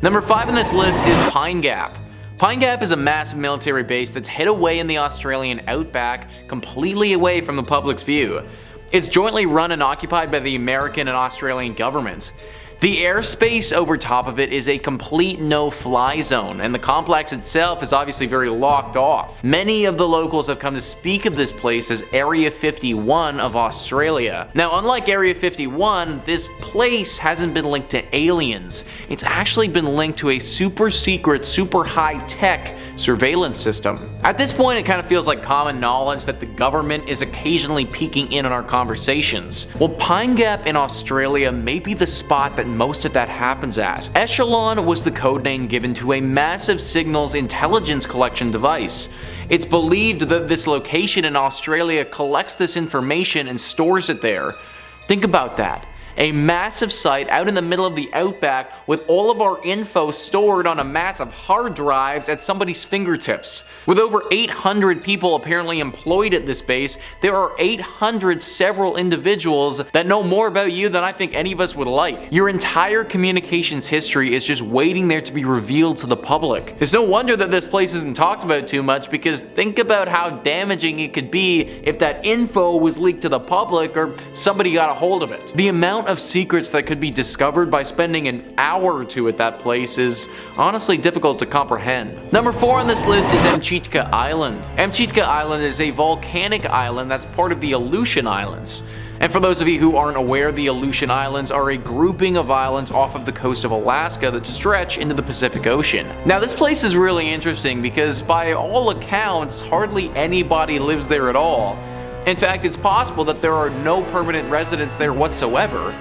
Number 5 on this list is Pine Gap. Pine Gap is a massive military base that's hid away in the Australian outback, completely away from the public's view. It's jointly run and occupied by the American and Australian governments. The airspace over top of it is a complete no-fly zone, and the complex itself is obviously very locked off. Many of the locals have come to speak of this place as Area 51 of Australia. Now, unlike Area 51, this place hasn't been linked to aliens. It's actually been linked to a super secret, super high-tech surveillance system. At this point, it kind of feels like common knowledge that the government is occasionally peeking in on our conversations. Well, Pine Gap in Australia may be the spot that most of that happens at. Echelon was the codename given to a massive signals intelligence collection device. It's believed that this location in Australia collects this information and stores it there. Think about that. A massive site out in the middle of the outback with all of our info stored on a massive hard drives at somebody's fingertips. With over 800 people apparently employed at this base, there are 800 several individuals that know more about you than I think any of us would like. Your entire communications history is just waiting there to be revealed to the public. It's no wonder that this place isn't talked about too much, because think about how damaging it could be if that info was leaked to the public or somebody got a hold of it. The amount of secrets that could be discovered by spending an hour or two at that place is honestly difficult to comprehend. Number 4 on this list is Mka Island. Mka Island is a volcanic island that's part of the Aleutian Islands. And for those of you who aren't aware, the Aleutian Islands are a grouping of islands off of the coast of Alaska that stretch into the Pacific Ocean. Now, this place is really interesting because by all accounts, hardly anybody lives there at all. In fact, it's possible that there are no permanent residents there whatsoever,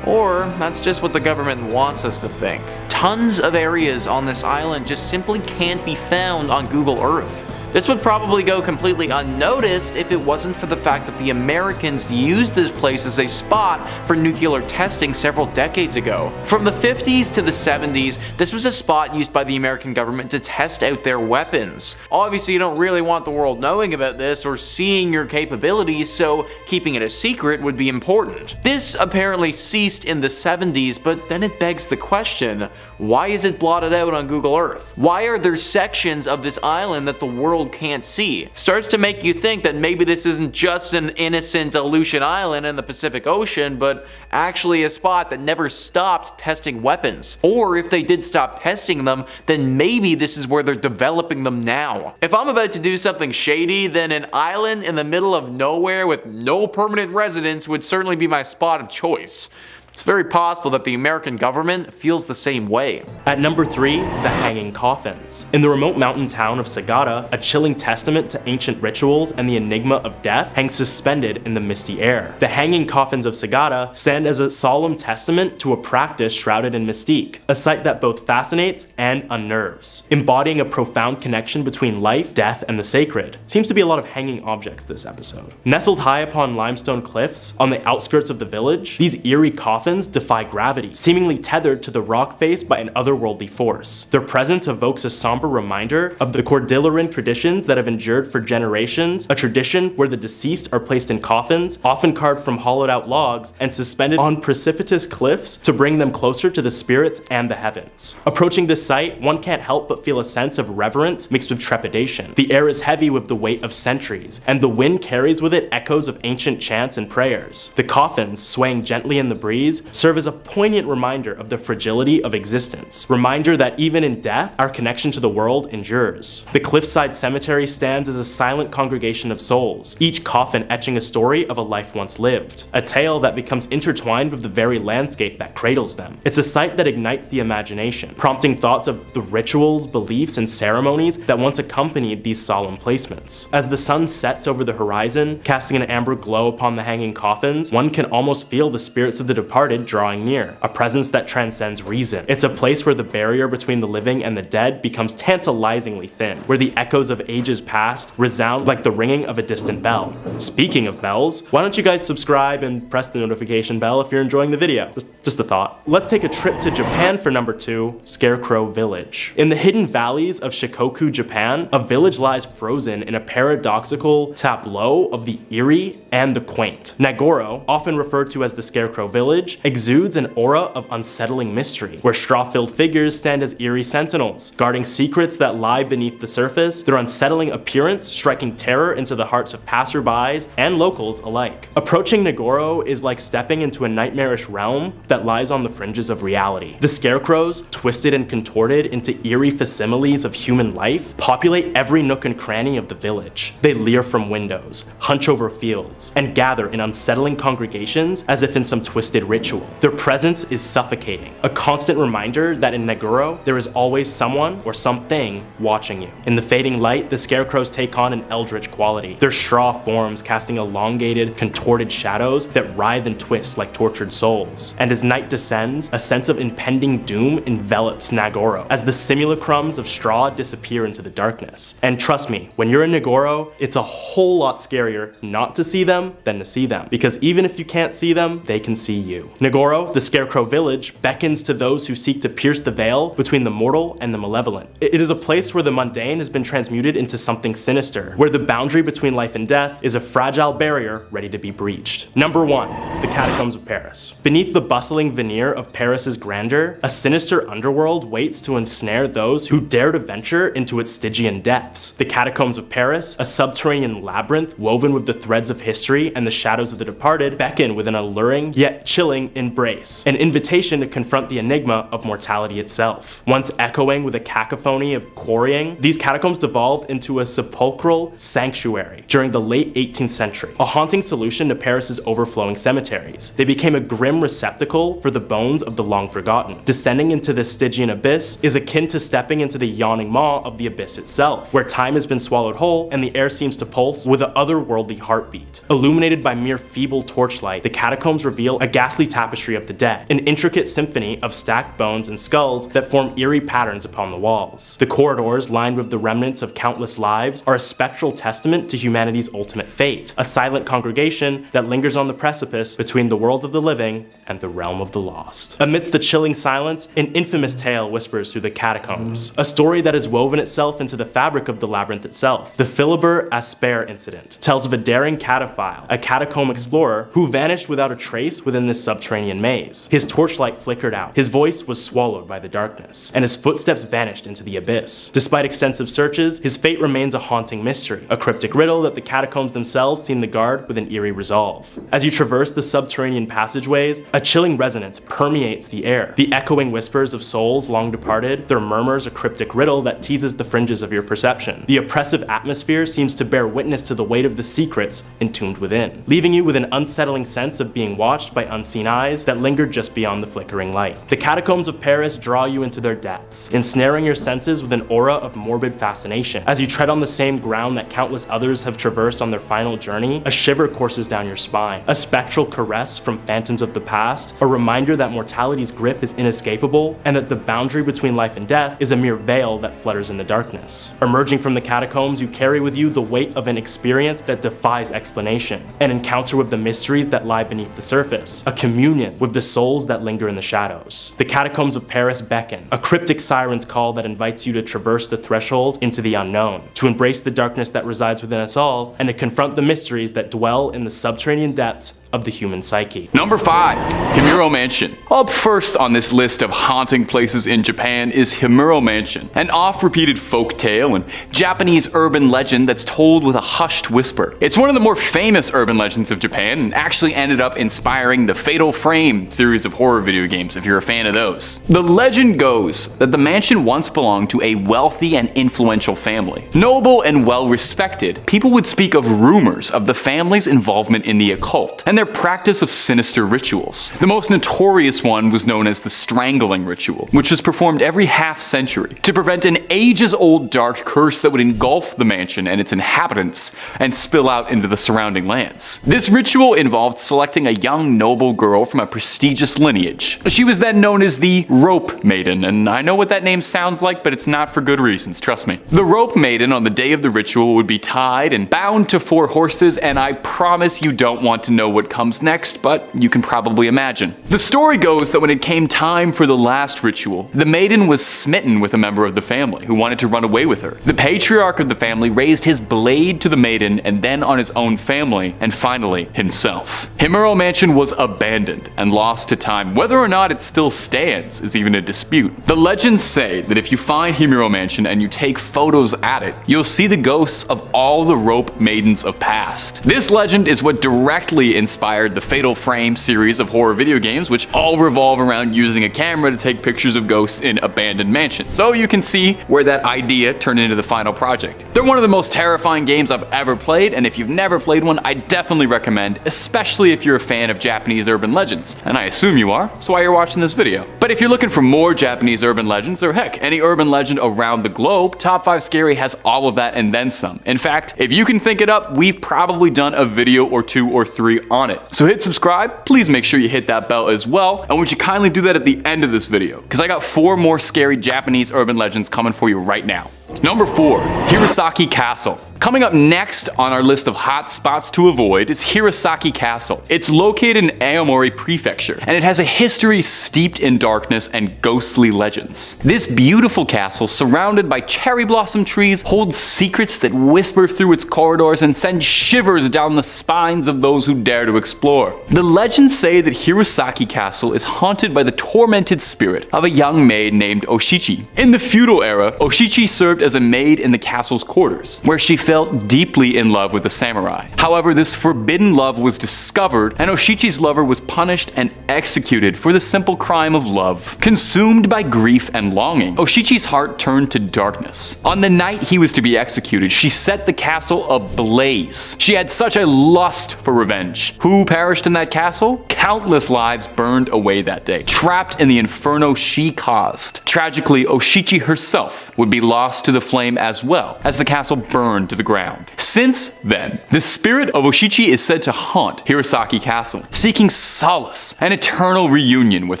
or that's just what the government wants us to think. Tons of areas on this island just simply can't be found on Google Earth. This would probably go completely unnoticed if it wasn't for the fact that the Americans used this place as a spot for nuclear testing several decades ago. From the 50s to the 70s, this was a spot used by the American government to test out their weapons. Obviously, you don't really want the world knowing about this or seeing your capabilities, so keeping it a secret would be important. This apparently ceased in the 70s, but then it begs the question, why is it blotted out on Google Earth? Why are there sections of this island that the world can't see? Starts to make you think that maybe this isn't just an innocent Aleutian Island in the Pacific Ocean, but actually a spot that never stopped testing weapons. Or if they did stop testing them, then maybe this is where they're developing them now. If I'm about to do something shady, then an island in the middle of nowhere with no permanent residents would certainly be my spot of choice. It's very possible that the American government feels the same way. At number 3, the Hanging Coffins. In the remote mountain town of Sagada, a chilling testament to ancient rituals and the enigma of death hangs suspended in the misty air. The Hanging Coffins of Sagada stand as a solemn testament to a practice shrouded in mystique, a sight that both fascinates and unnerves, embodying a profound connection between life, death, and the sacred. Seems to be a lot of hanging objects this episode. Nestled high upon limestone cliffs on the outskirts of the village, these eerie coffins defy gravity, seemingly tethered to the rock face by an otherworldly force. Their presence evokes a somber reminder of the Cordilleran traditions that have endured for generations, a tradition where the deceased are placed in coffins, often carved from hollowed out logs, and suspended on precipitous cliffs to bring them closer to the spirits and the heavens. Approaching this site, one can't help but feel a sense of reverence mixed with trepidation. The air is heavy with the weight of centuries, and the wind carries with it echoes of ancient chants and prayers. The coffins, swaying gently in the breeze, serve as a poignant reminder of the fragility of existence. Reminder that even in death, our connection to the world endures. The cliffside cemetery stands as a silent congregation of souls, each coffin etching a story of a life once lived, a tale that becomes intertwined with the very landscape that cradles them. It's a site that ignites the imagination, prompting thoughts of the rituals, beliefs, and ceremonies that once accompanied these solemn placements. As the sun sets over the horizon, casting an amber glow upon the hanging coffins, one can almost feel the spirits of the departed drawing near, a presence that transcends reason. It's a place where the barrier between the living and the dead becomes tantalizingly thin, where the echoes of ages past resound like the ringing of a distant bell. Speaking of bells, why don't you guys subscribe and press the notification bell if you're enjoying the video? Just a thought. Let's take a trip to Japan for number 2, Scarecrow Village. In the hidden valleys of Shikoku, Japan, a village lies frozen in a paradoxical tableau of the eerie and the quaint. Nagoro, often referred to as the Scarecrow Village, exudes an aura of unsettling mystery, where straw-filled figures stand as eerie sentinels, guarding secrets that lie beneath the surface, their unsettling appearance striking terror into the hearts of passerbys and locals alike. Approaching Nagoro is like stepping into a nightmarish realm that lies on the fringes of reality. The scarecrows, twisted and contorted into eerie facsimiles of human life, populate every nook and cranny of the village. They leer from windows, hunch over fields, and gather in unsettling congregations as if in some twisted ritual. Their presence is suffocating, a constant reminder that in Nagoro, there is always someone or something watching you. In the fading light, the scarecrows take on an eldritch quality, their straw forms casting elongated, contorted shadows that writhe and twist like tortured souls. And as night descends, a sense of impending doom envelops Nagoro as the simulacrums of straw disappear into the darkness. And trust me, when you're in Nagoro, it's a whole lot scarier not to see them than to see them, because even if you can't see them, they can see you. Nagoro, the Scarecrow Village, beckons to those who seek to pierce the veil between the mortal and the malevolent. It is a place where the mundane has been transmuted into something sinister, where the boundary between life and death is a fragile barrier ready to be breached. Number 1. The Catacombs of Paris. Beneath the bustling veneer of Paris's grandeur, a sinister underworld waits to ensnare those who dare to venture into its Stygian depths. The Catacombs of Paris, a subterranean labyrinth woven with the threads of history and the shadows of the departed, beckon with an alluring yet chilling embrace, an invitation to confront the enigma of mortality itself. Once echoing with a cacophony of quarrying, these catacombs devolved into a sepulchral sanctuary during the late 18th century, a haunting solution to Paris's overflowing cemeteries. They became a grim receptacle for the bones of the long forgotten. Descending into this Stygian abyss is akin to stepping into the yawning maw of the abyss itself, where time has been swallowed whole and the air seems to pulse with an otherworldly heartbeat. Illuminated by mere feeble torchlight, the catacombs reveal a ghastly tapestry of the dead, an intricate symphony of stacked bones and skulls that form eerie patterns upon the walls. The corridors, lined with the remnants of countless lives, are a spectral testament to humanity's ultimate fate, a silent congregation that lingers on the precipice between the world of the living and the realm of the lost. Amidst the chilling silence, an infamous tale whispers through the catacombs, a story that has woven itself into the fabric of the labyrinth itself. The Philibert Asper Incident tells of a daring cataphile, a catacomb explorer, who vanished without a trace within this subterranean maze. His torchlight flickered out, his voice was swallowed by the darkness, and his footsteps vanished into the abyss. Despite extensive searches, his fate remains a haunting mystery, a cryptic riddle that the catacombs themselves seem to guard with an eerie resolve. As you traverse the subterranean passageways, a chilling resonance permeates the air, the echoing whispers of souls long departed, their murmurs a cryptic riddle that teases the fringes of your perception. The oppressive atmosphere seems to bear witness to the weight of the secrets entombed within, leaving you with an unsettling sense of being watched by unseen eyes that linger just beyond the flickering light. The catacombs of Paris draw you into their depths, ensnaring your senses with an aura of morbid fascination. As you tread on the same ground that countless others have traversed on their final journey, a shiver courses down your spine, a spectral caress from phantoms of the past, a reminder that mortality's grip is inescapable and that the boundary between life and death is a mere veil that flutters in the darkness. Emerging from the catacombs, you carry with you the weight of an experience that defies explanation, an encounter with the mysteries that lie beneath the surface, a communion with the souls that linger in the shadows. The catacombs of Paris beckon, a cryptic siren's call that invites you to traverse the threshold into the unknown, to embrace the darkness that resides within us all, and to confront the mysteries that dwell in the subterranean depths of the human psyche. Number 5. Hiro Mansion. Up first on this list of haunting places in Japan is Hiro Mansion, an oft-repeated folk tale and Japanese urban legend that's told with a hushed whisper. It's one of the more famous urban legends of Japan and actually ended up inspiring the Fatal Frame series of horror video games if you're a fan of those. The legend goes that the mansion once belonged to a wealthy and influential family. Noble and well-respected, people would speak of rumors of the family's involvement in the occult and their practice of sinister rituals. The most notorious one was known as the strangling ritual, which was performed every half-century to prevent an ages-old dark curse that would engulf the mansion and its inhabitants and spill out into the surrounding lands. This ritual involved selecting a young noble girl from a prestigious lineage. She was then known as the Rope Maiden, and I know what that name sounds like, but it's not for good reasons, trust me. The Rope Maiden on the day of the ritual would be tied and bound to 4 horses, and I promise you don't want to know what what comes next, but you can probably imagine. The story goes that when it came time for the last ritual, the maiden was smitten with a member of the family who wanted to run away with her. The patriarch of the family raised his blade to the maiden and then on his own family, and finally himself. Himuro Mansion was abandoned and lost to time. Whether or not it still stands is even a dispute. The legends say that if you find Himuro Mansion and you take photos at it, you'll see the ghosts of all the rope maidens of past. This legend is what directly inspired the Fatal Frame series of horror video games, which all revolve around using a camera to take pictures of ghosts in abandoned mansions. So you can see where that idea turned into the final project. They're one of the most terrifying games I've ever played, and if you've never played one, I definitely recommend, especially if you're a fan of Japanese urban legends. And I assume you are, so why you're watching this video. But if you're looking for more Japanese urban legends, or heck, any urban legend around the globe, Top 5 Scary has all of that and then some. In fact, if you can think it up, we've probably done a video or 2 or 3 on it. So hit subscribe, please make sure you hit that bell as well, and would you kindly do that at the end of this video, because I got 4 more scary Japanese urban legends coming for you right now. Number 4, Hiroshima Castle. Coming up next on our list of hot spots to avoid is Hiroshima Castle. It's located in Aomori Prefecture, and it has a history steeped in darkness and ghostly legends. This beautiful castle, surrounded by cherry blossom trees, holds secrets that whisper through its corridors and send shivers down the spines of those who dare to explore. The legends say that Hiroshima Castle is haunted by the tormented spirit of a young maid named Oshichi. In the feudal era, Oshichi served as a maid in the castle's quarters, where she felt deeply in love with a samurai. However, this forbidden love was discovered, and Oshichi's lover was punished and executed for the simple crime of love. Consumed by grief and longing, Oshichi's heart turned to darkness. On the night he was to be executed, she set the castle ablaze. She had such a lust for revenge. Who perished in that castle? Countless lives burned away that day, trapped in the inferno she caused. Tragically, Oshichi herself would be lost to the flame as well, as the castle burned to the ground. Since then, the spirit of Oshichi is said to haunt Hiroshima Castle, seeking solace and eternal reunion with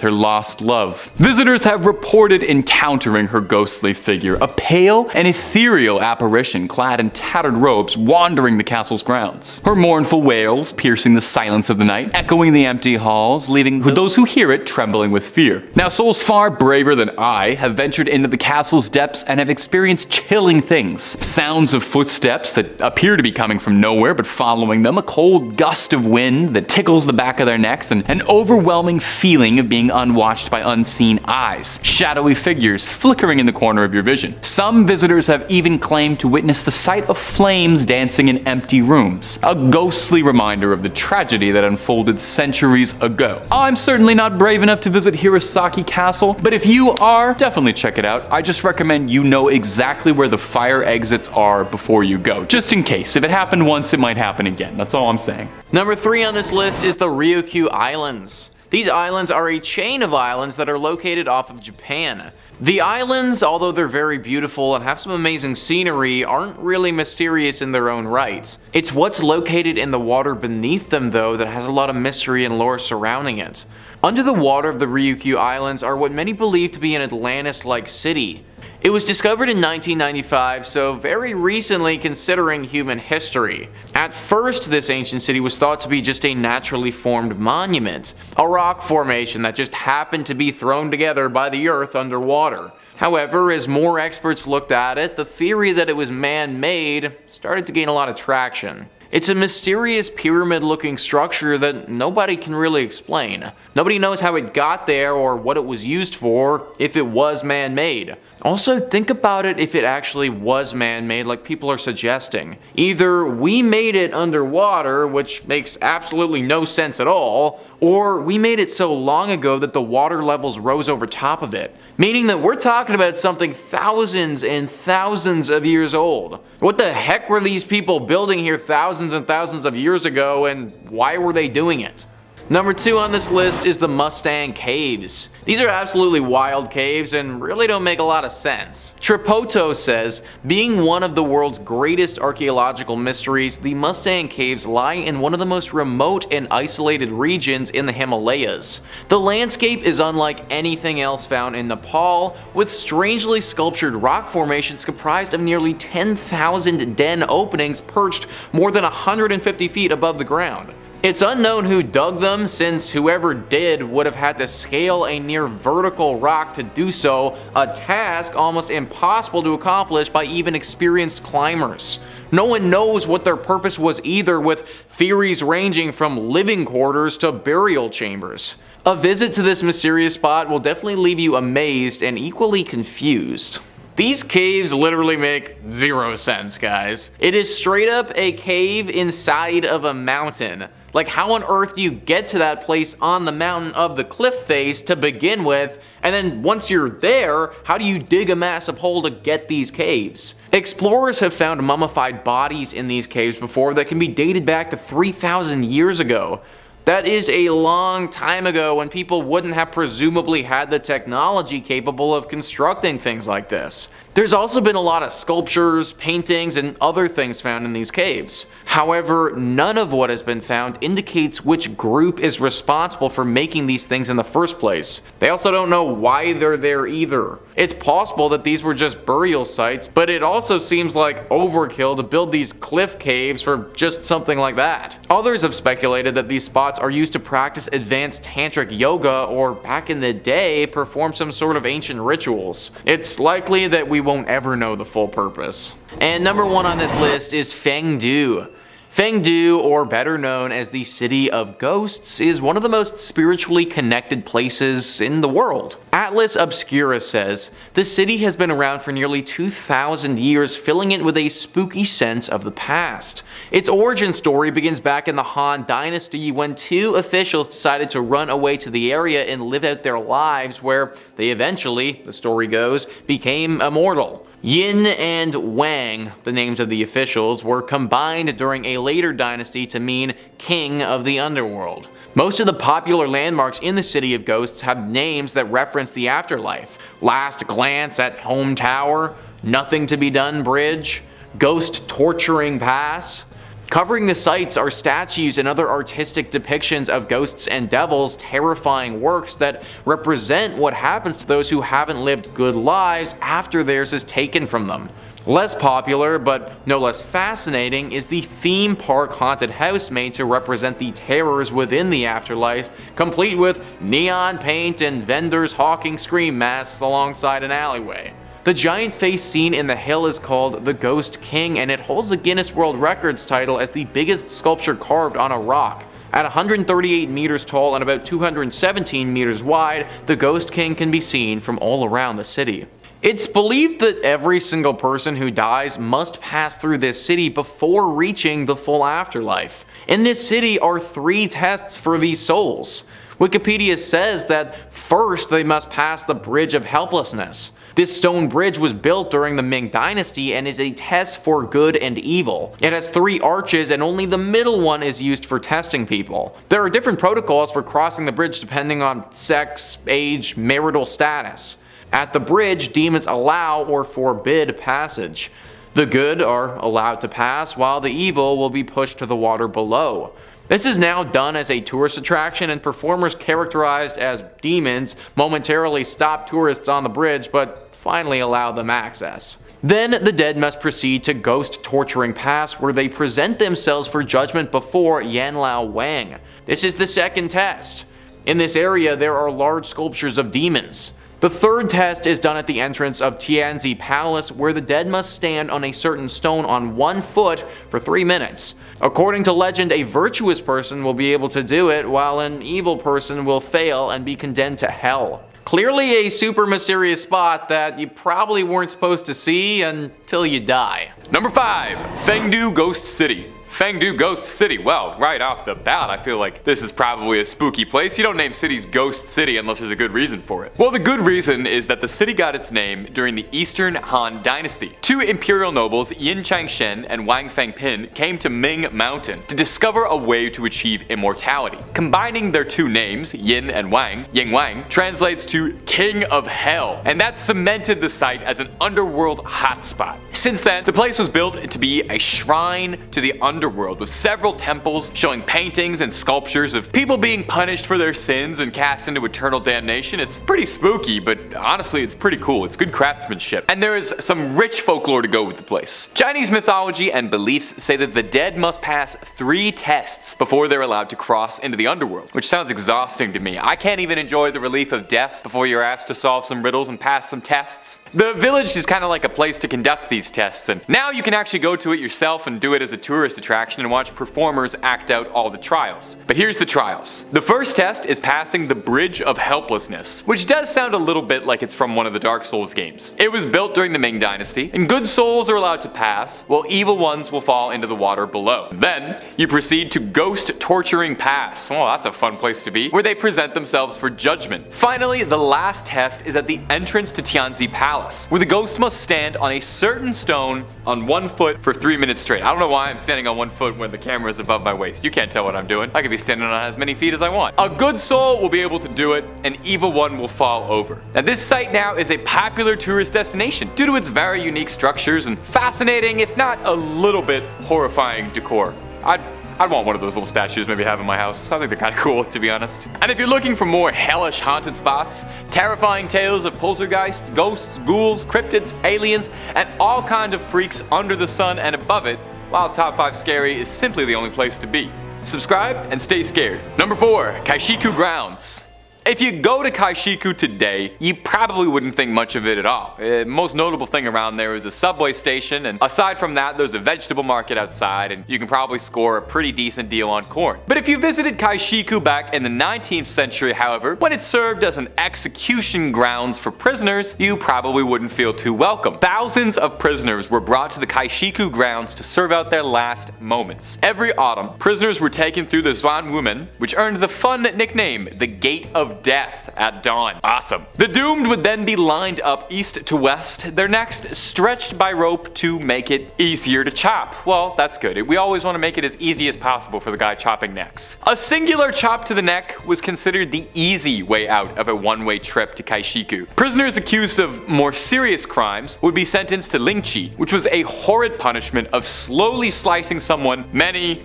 her lost love. Visitors have reported encountering her ghostly figure, a pale and ethereal apparition clad in tattered robes wandering the castle's grounds. Her mournful wails piercing the silence of the night, echoing the empty halls, leaving those who hear it trembling with fear. Now, souls far braver than I have ventured into the castle's depths and have experienced chilling things. Sounds of footsteps that appear to be coming from nowhere but following them, a cold gust of wind that tickles the back of their necks, and an overwhelming feeling of being unwatched by unseen eyes, shadowy figures flickering in the corner of your vision. Some visitors have even claimed to witness the sight of flames dancing in empty rooms, a ghostly reminder of the tragedy that unfolded centuries ago. I'm certainly not brave enough to visit Hiroshima Castle, but if you are, definitely check it out. I just recommend you know exactly where the fire exits are before you go, just in case. If it happened once, it might happen again. That's all I'm saying. Number 3 on this list is the Ryu Islands. These islands are a chain of islands that are located off of Japan. The islands, although they're very beautiful and have some amazing scenery, aren't really mysterious in their own rights. It's what's located in the water beneath them, though, that has a lot of mystery and lore surrounding it. Under the water of the Ryu Islands are what many believe to be an Atlantis-like city. It was discovered in 1995, so very recently considering human history. At first, this ancient city was thought to be just a naturally formed monument, a rock formation that just happened to be thrown together by the earth underwater. However, as more experts looked at it, the theory that it was man-made started to gain a lot of traction. It's a mysterious pyramid-looking structure that nobody can really explain. Nobody knows how it got there or what it was used for, if it was man-made. Also, think about it if it actually was man-made like people are suggesting. Either we made it underwater, which makes absolutely no sense at all, or we made it so long ago that the water levels rose over top of it. Meaning that we're talking about something thousands and thousands of years old. What the heck were these people building here thousands and thousands of years ago, and why were they doing it? Number 2 on this list is the Mustang Caves. These are absolutely wild caves and really don't make a lot of sense. Tripoto says, being one of the world's greatest archaeological mysteries, the Mustang Caves lie in one of the most remote and isolated regions in the Himalayas. The landscape is unlike anything else found in Nepal, with strangely sculptured rock formations comprised of nearly 10,000 den openings perched more than 150 feet above the ground. It's unknown who dug them, since whoever did would have had to scale a near vertical rock to do so, a task almost impossible to accomplish by even experienced climbers. No one knows what their purpose was either, with theories ranging from living quarters to burial chambers. A visit to this mysterious spot will definitely leave you amazed and equally confused. These caves literally make zero sense, guys. It is straight up a cave inside of a mountain. Like, how on earth do you get to that place on the mountain of the cliff face to begin with? And then once you're there, how do you dig a massive hole to get these caves? Explorers have found mummified bodies in these caves before that can be dated back to 3,000 years ago. That is a long time ago, when people wouldn't have presumably had the technology capable of constructing things like this. There's also been a lot of sculptures, paintings, and other things found in these caves. However, none of what has been found indicates which group is responsible for making these things in the first place. They also don't know why they're there either. It's possible that these were just burial sites, but it also seems like overkill to build these cliff caves for just something like that. Others have speculated that these spots are used to practice advanced tantric yoga, or back in the day, perform some sort of ancient rituals. It's likely that we won't ever know the full purpose. And number 1 on this list is Fengdu. Fengdu, or better known as the City of Ghosts, is one of the most spiritually connected places in the world. Atlas Obscura says, the city has been around for nearly 2,000 years, filling it with a spooky sense of the past. Its origin story begins back in the Han Dynasty, when 2 officials decided to run away to the area and live out their lives, where they eventually, the story goes, became immortal. Yin and Wang, the names of the officials, were combined during a later dynasty to mean King of the Underworld. Most of the popular landmarks in the City of Ghosts have names that reference the afterlife. Last Glance at Home Tower, Nothing to Be Done Bridge, Ghost Torturing Pass. Covering the sites are statues and other artistic depictions of ghosts and devils, terrifying works that represent what happens to those who haven't lived good lives after theirs is taken from them. Less popular, but no less fascinating, is the theme park haunted house made to represent the terrors within the afterlife, complete with neon paint and vendors hawking scream masks alongside an alleyway. The giant face seen in the hill is called the Ghost King, and it holds the Guinness World Records title as the biggest sculpture carved on a rock. At 138 meters tall and about 217 meters wide, the Ghost King can be seen from all around the city. It's believed that every single person who dies must pass through this city before reaching the full afterlife. In this city are 3 tests for these souls. Wikipedia says that first they must pass the Bridge of Helplessness. This stone bridge was built during the Ming Dynasty and is a test for good and evil. It has 3 arches, and only the middle one is used for testing people. There are different protocols for crossing the bridge depending on sex, age, marital status. At the bridge, demons allow or forbid passage. The good are allowed to pass, while the evil will be pushed to the water below. This is now done as a tourist attraction, and performers characterized as demons momentarily stop tourists on the bridge, but finally allow them access. Then the dead must proceed to Ghost Torturing Pass, where they present themselves for judgment before Yanlao Wang. This is the second test. In this area there are large sculptures of demons. The third test is done at the entrance of Tianzi Palace, where the dead must stand on a certain stone on 1 foot for 3 minutes. According to legend, a virtuous person will be able to do it, while an evil person will fail and be condemned to hell. Clearly a super mysterious spot that you probably weren't supposed to see until you die. Number 5, Fengdu Ghost City. Fengdu Ghost City. Well, right off the bat, I feel like this is probably a spooky place. You don't name cities Ghost City unless there's a good reason for it. Well, the good reason is that the city got its name during the Eastern Han Dynasty. 2 imperial nobles, Yin Changshen and Wang Fengpin, came to Ming Mountain to discover a way to achieve immortality. Combining their 2 names, Yin and Wang, Ying Wang, translates to King of Hell, and that cemented the site as an underworld hotspot. Since then, the place was built to be a shrine to the underworld, underworld with several temples showing paintings and sculptures of people being punished for their sins and cast into eternal damnation. It's pretty spooky, but honestly it's pretty cool. It's good craftsmanship. And there is some rich folklore to go with the place. Chinese mythology and beliefs say that the dead must pass 3 tests before they're allowed to cross into the underworld, which sounds exhausting to me. I can't even enjoy the relief of death before you're asked to solve some riddles and pass some tests. The village is kind of like a place to conduct these tests, and now you can actually go to it yourself and do it as a tourist attraction and watch performers act out all the trials. But here's the trials. The first test is passing the Bridge of Helplessness, which does sound a little bit like it's from one of the Dark Souls games. It was built during the Ming Dynasty, and good souls are allowed to pass, while evil ones will fall into the water below. Then, you proceed to Ghost Torturing Pass. Well, that's a fun place to be, where they present themselves for judgment. Finally, the last test is at the entrance to Tianzi Palace, where the ghost must stand on a certain stone on 1 foot for 3 minutes straight. I don't know why I'm standing on 1 foot when the camera is above my waist. You can't tell what I'm doing. I could be standing on as many feet as I want. A good soul will be able to do it, an evil one will fall over. Now this site now is a popular tourist destination due to its very unique structures and fascinating, if not a little bit horrifying decor. I'd want one of those little statues maybe have in my house. I think they're kind of cool, to be honest. And if you're looking for more hellish haunted spots, terrifying tales of poltergeists, ghosts, ghouls, cryptids, aliens, and all kinds of freaks under the sun and above it, well, Top 5 Scary is simply the only place to be. Subscribe and stay scared. Number 4, Kiku Grounds. If you go to Kiku today, you probably wouldn't think much of it at all. The most notable thing around there is a subway station, and aside from that, there's a vegetable market outside, and you can probably score a pretty decent deal on corn. But if you visited Kiku back in the 19th century, however, when it served as an execution grounds for prisoners, you probably wouldn't feel too welcome. Thousands of prisoners were brought to the Kiku grounds to serve out their last moments. Every autumn, prisoners were taken through the Zwanwoman, which earned the fun nickname, the Gate of Death at dawn. Awesome. The doomed would then be lined up east to west, their necks stretched by rope to make it easier to chop. Well, that's good. We always want to make it as easy as possible for the guy chopping necks. A singular chop to the neck was considered the easy way out of a one-way trip to Kiku. Prisoners accused of more serious crimes would be sentenced to lingchi, which was a horrid punishment of slowly slicing someone many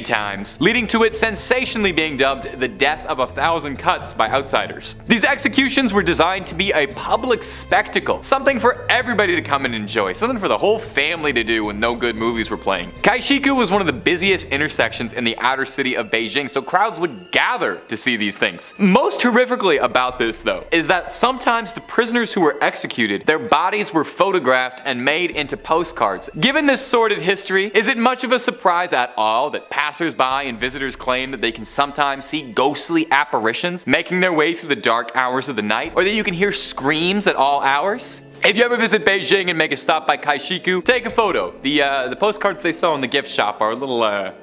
times, leading to it sensationally being dubbed the death of 1,000 cuts by outsiders. These executions were designed to be a public spectacle, something for everybody to come and enjoy, something for the whole family to do when no good movies were playing. Kiku was one of the busiest intersections in the outer city of Beijing, so crowds would gather to see these things. Most horrifically about this, though, is that sometimes the prisoners who were executed, their bodies were photographed and made into postcards. Given this sordid history, is it much of a surprise at all that passers-by and visitors claim that they can sometimes see ghostly apparitions making their way through the dark hours of the night, or that you can hear screams at all hours? If you ever visit Beijing and make a stop by Kiku, take a photo. The postcards they sell in the gift shop are a little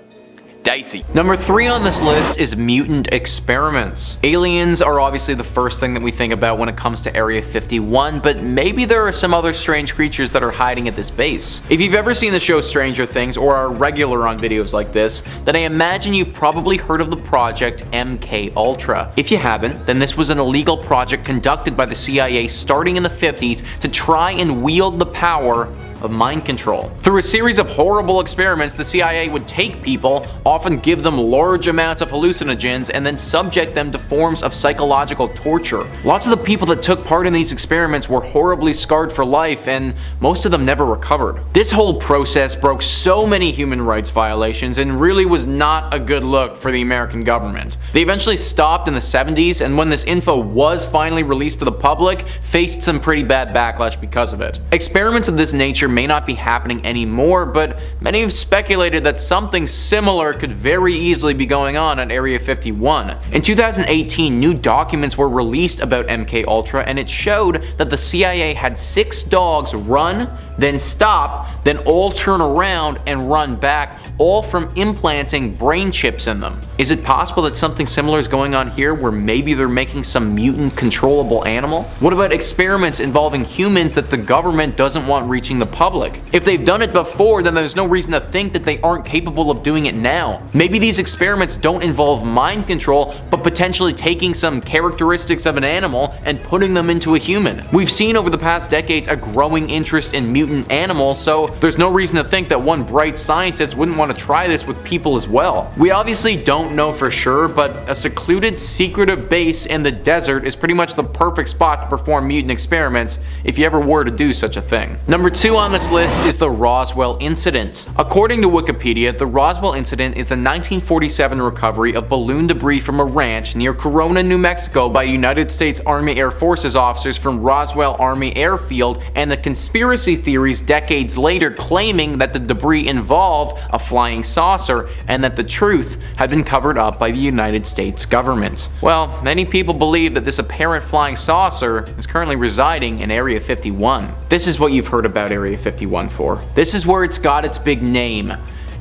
dicey. Number 3 on this list is Mutant Experiments. Aliens are obviously the first thing that we think about when it comes to Area 51, but maybe there are some other strange creatures that are hiding at this base. If you've ever seen the show Stranger Things or are regular on videos like this, then I imagine you've probably heard of the project MK Ultra. If you haven't, then this was an illegal project conducted by the CIA starting in the 50s to try and wield the power of mind control. Through a series of horrible experiments, the CIA would take people, often give them large amounts of hallucinogens, and then subject them to forms of psychological torture. Lots of the people that took part in these experiments were horribly scarred for life, and most of them never recovered. This whole process broke so many human rights violations and really was not a good look for the American government. They eventually stopped in the 70s, and when this info was finally released to the public, faced some pretty bad backlash because of it. Experiments of this nature may not be happening anymore, but many have speculated that something similar could very easily be going on at Area 51. In 2018, new documents were released about MK Ultra, and it showed that the CIA had 6 dogs run, then stop, then all turn around and run back, all from implanting brain chips in them. Is it possible that something similar is going on here, where maybe they're making some mutant controllable animal? What about experiments involving humans that the government doesn't want reaching the public? If they've done it before, then there's no reason to think that they aren't capable of doing it now. Maybe these experiments don't involve mind control, but potentially taking some characteristics of an animal and putting them into a human. We've seen over the past decades a growing interest in mutant animals, so there's no reason to think that one bright scientist wouldn't want to try this with people as well. We obviously don't know for sure, but a secluded, secretive base in the desert is pretty much the perfect spot to perform mutant experiments if you ever were to do such a thing. Number 2 on this list is the Roswell Incident. According to Wikipedia, the Roswell Incident is the 1947 recovery of balloon debris from a ranch near Corona, New Mexico by United States Army Air Forces officers from Roswell Army Airfield, and the conspiracy theories decades later claiming that the debris involved a flying saucer and that the truth had been covered up by the United States government. Well, many people believe that this apparent flying saucer is currently residing in Area 51. This is what you've heard about Area 51 for. This is where it's got its big name: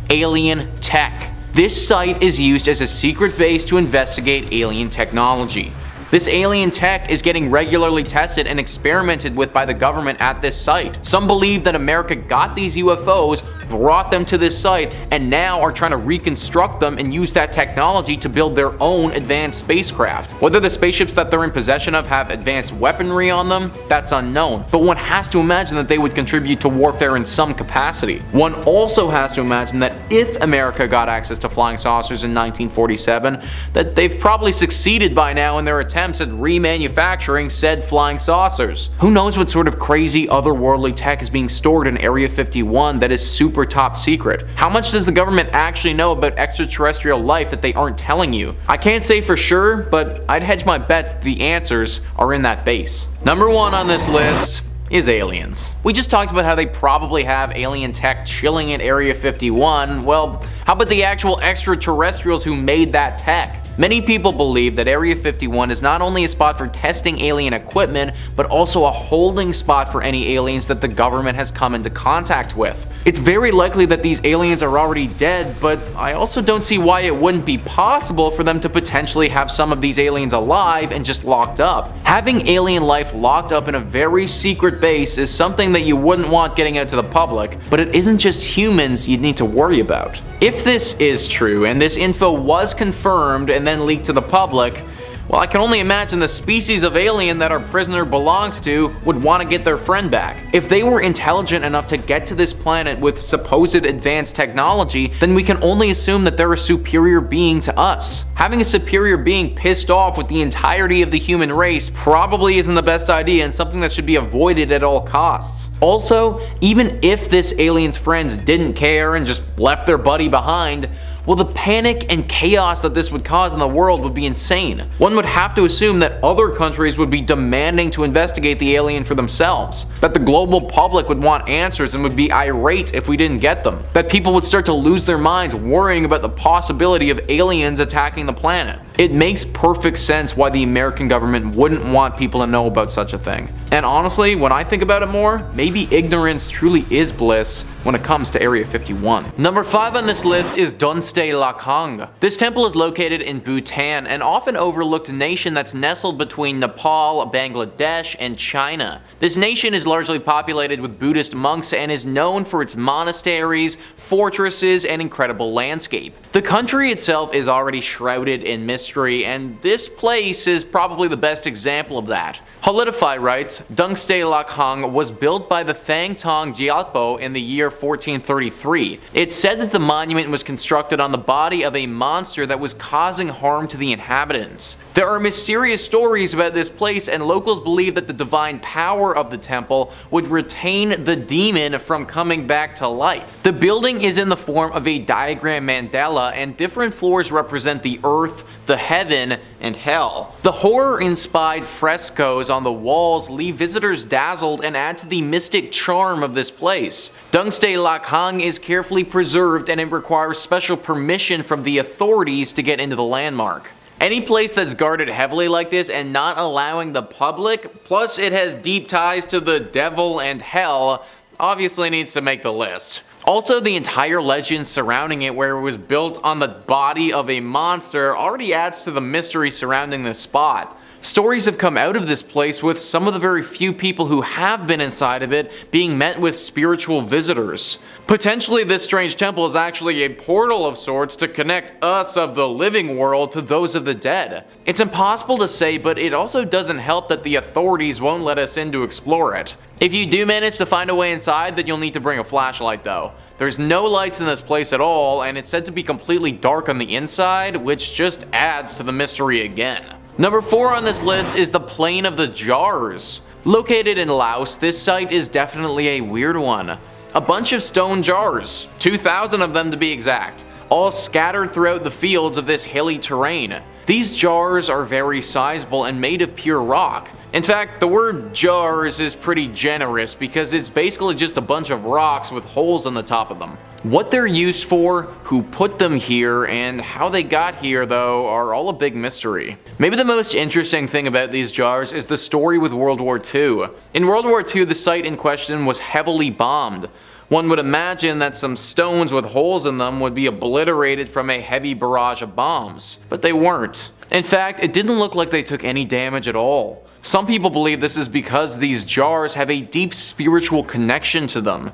alien tech. This site is used as a secret base to investigate alien technology. This alien tech is getting regularly tested and experimented with by the government at this site. Some believe that America got these UFOs, brought them to this site, and now are trying to reconstruct them and use that technology to build their own advanced spacecraft. Whether the spaceships that they're in possession of have advanced weaponry on them, that's unknown, but one has to imagine that they would contribute to warfare in some capacity. One also has to imagine that if America got access to flying saucers in 1947, that they've probably succeeded by now in their attempts at remanufacturing said flying saucers. Who knows what sort of crazy otherworldly tech is being stored in Area 51 that is super top secret? How much does the government actually know about extraterrestrial life that they aren't telling you? I can't say for sure, but I'd hedge my bets that the answers are in that base. Number 1 on this list is aliens. We just talked about how they probably have alien tech chilling in Area 51. Well, how about the actual extraterrestrials who made that tech? Many people believe that Area 51 is not only a spot for testing alien equipment, but also a holding spot for any aliens that the government has come into contact with. It's very likely that these aliens are already dead, but I also don't see why it wouldn't be possible for them to potentially have some of these aliens alive and just locked up. Having alien life locked up in a very secret base is something that you wouldn't want getting out to the public, but it isn't just humans you'd need to worry about. If this is true, and this info was confirmed and then leaked to the public, well, I can only imagine the species of alien that our prisoner belongs to would want to get their friend back. If they were intelligent enough to get to this planet with supposed advanced technology, then we can only assume that they're a superior being to us. Having a superior being pissed off with the entirety of the human race probably isn't the best idea and something that should be avoided at all costs. Also, even if this alien's friends didn't care and just left their buddy behind, well, the panic and chaos that this would cause in the world would be insane. One would have to assume that other countries would be demanding to investigate the alien for themselves, that the global public would want answers and would be irate if we didn't get them, that people would start to lose their minds worrying about the possibility of aliens attacking the planet. It makes perfect sense why the American government wouldn't want people to know about such a thing. And honestly, when I think about it more, maybe ignorance truly is bliss when it comes to Area 51. Number 5 on this list is Dunstay Lakhang. This temple is located in Bhutan, an often overlooked nation that's nestled between Nepal, Bangladesh, and China. This nation is largely populated with Buddhist monks and is known for its monasteries, fortresses, and incredible landscape. The country itself is already shrouded in mystery, and this place is probably the best example of that. Holidify writes, Dunstay Lakhang was built by the Thang Tong Gyalpo in the year 1433. It's said that the monument was constructed on the body of a monster that was causing harm to the inhabitants. There are mysterious stories about this place, and locals believe that the divine power of the temple would retain the demon from coming back to life. The building is in the form of a diagram mandala, and different floors represent the earth, the heaven, and hell. The horror-inspired frescoes on the walls leave visitors dazzled and add to the mystic charm of this place. Dunstay Lakhang is carefully preserved, and it requires special permission from the authorities to get into the landmark. Any place that's guarded heavily like this and not allowing the public, plus it has deep ties to the devil and hell, obviously needs to make the list. Also, the entire legend surrounding it, where it was built on the body of a monster, already adds to the mystery surrounding this spot. Stories have come out of this place with some of the very few people who have been inside of it being met with spiritual visitors. Potentially this strange temple is actually a portal of sorts to connect us of the living world to those of the dead. It's impossible to say, but it also doesn't help that the authorities won't let us in to explore it. If you do manage to find a way inside, then you'll need to bring a flashlight though. There's no lights in this place at all, and it's said to be completely dark on the inside, which just adds to the mystery again. Number 4 on this list is the Plain of the Jars. Located in Laos, this site is definitely a weird one. A bunch of stone jars, 2,000 of them to be exact, all scattered throughout the fields of this hilly terrain. These jars are very sizable and made of pure rock. In fact, the word jars is pretty generous because it's basically just a bunch of rocks with holes on the top of them. What they're used for, who put them here, and how they got here though are all a big mystery. Maybe the most interesting thing about these jars is the story with World War II. In World War II, the site in question was heavily bombed. One would imagine that some stones with holes in them would be obliterated from a heavy barrage of bombs, but they weren't. In fact, it didn't look like they took any damage at all. Some people believe this is because these jars have a deep spiritual connection to them.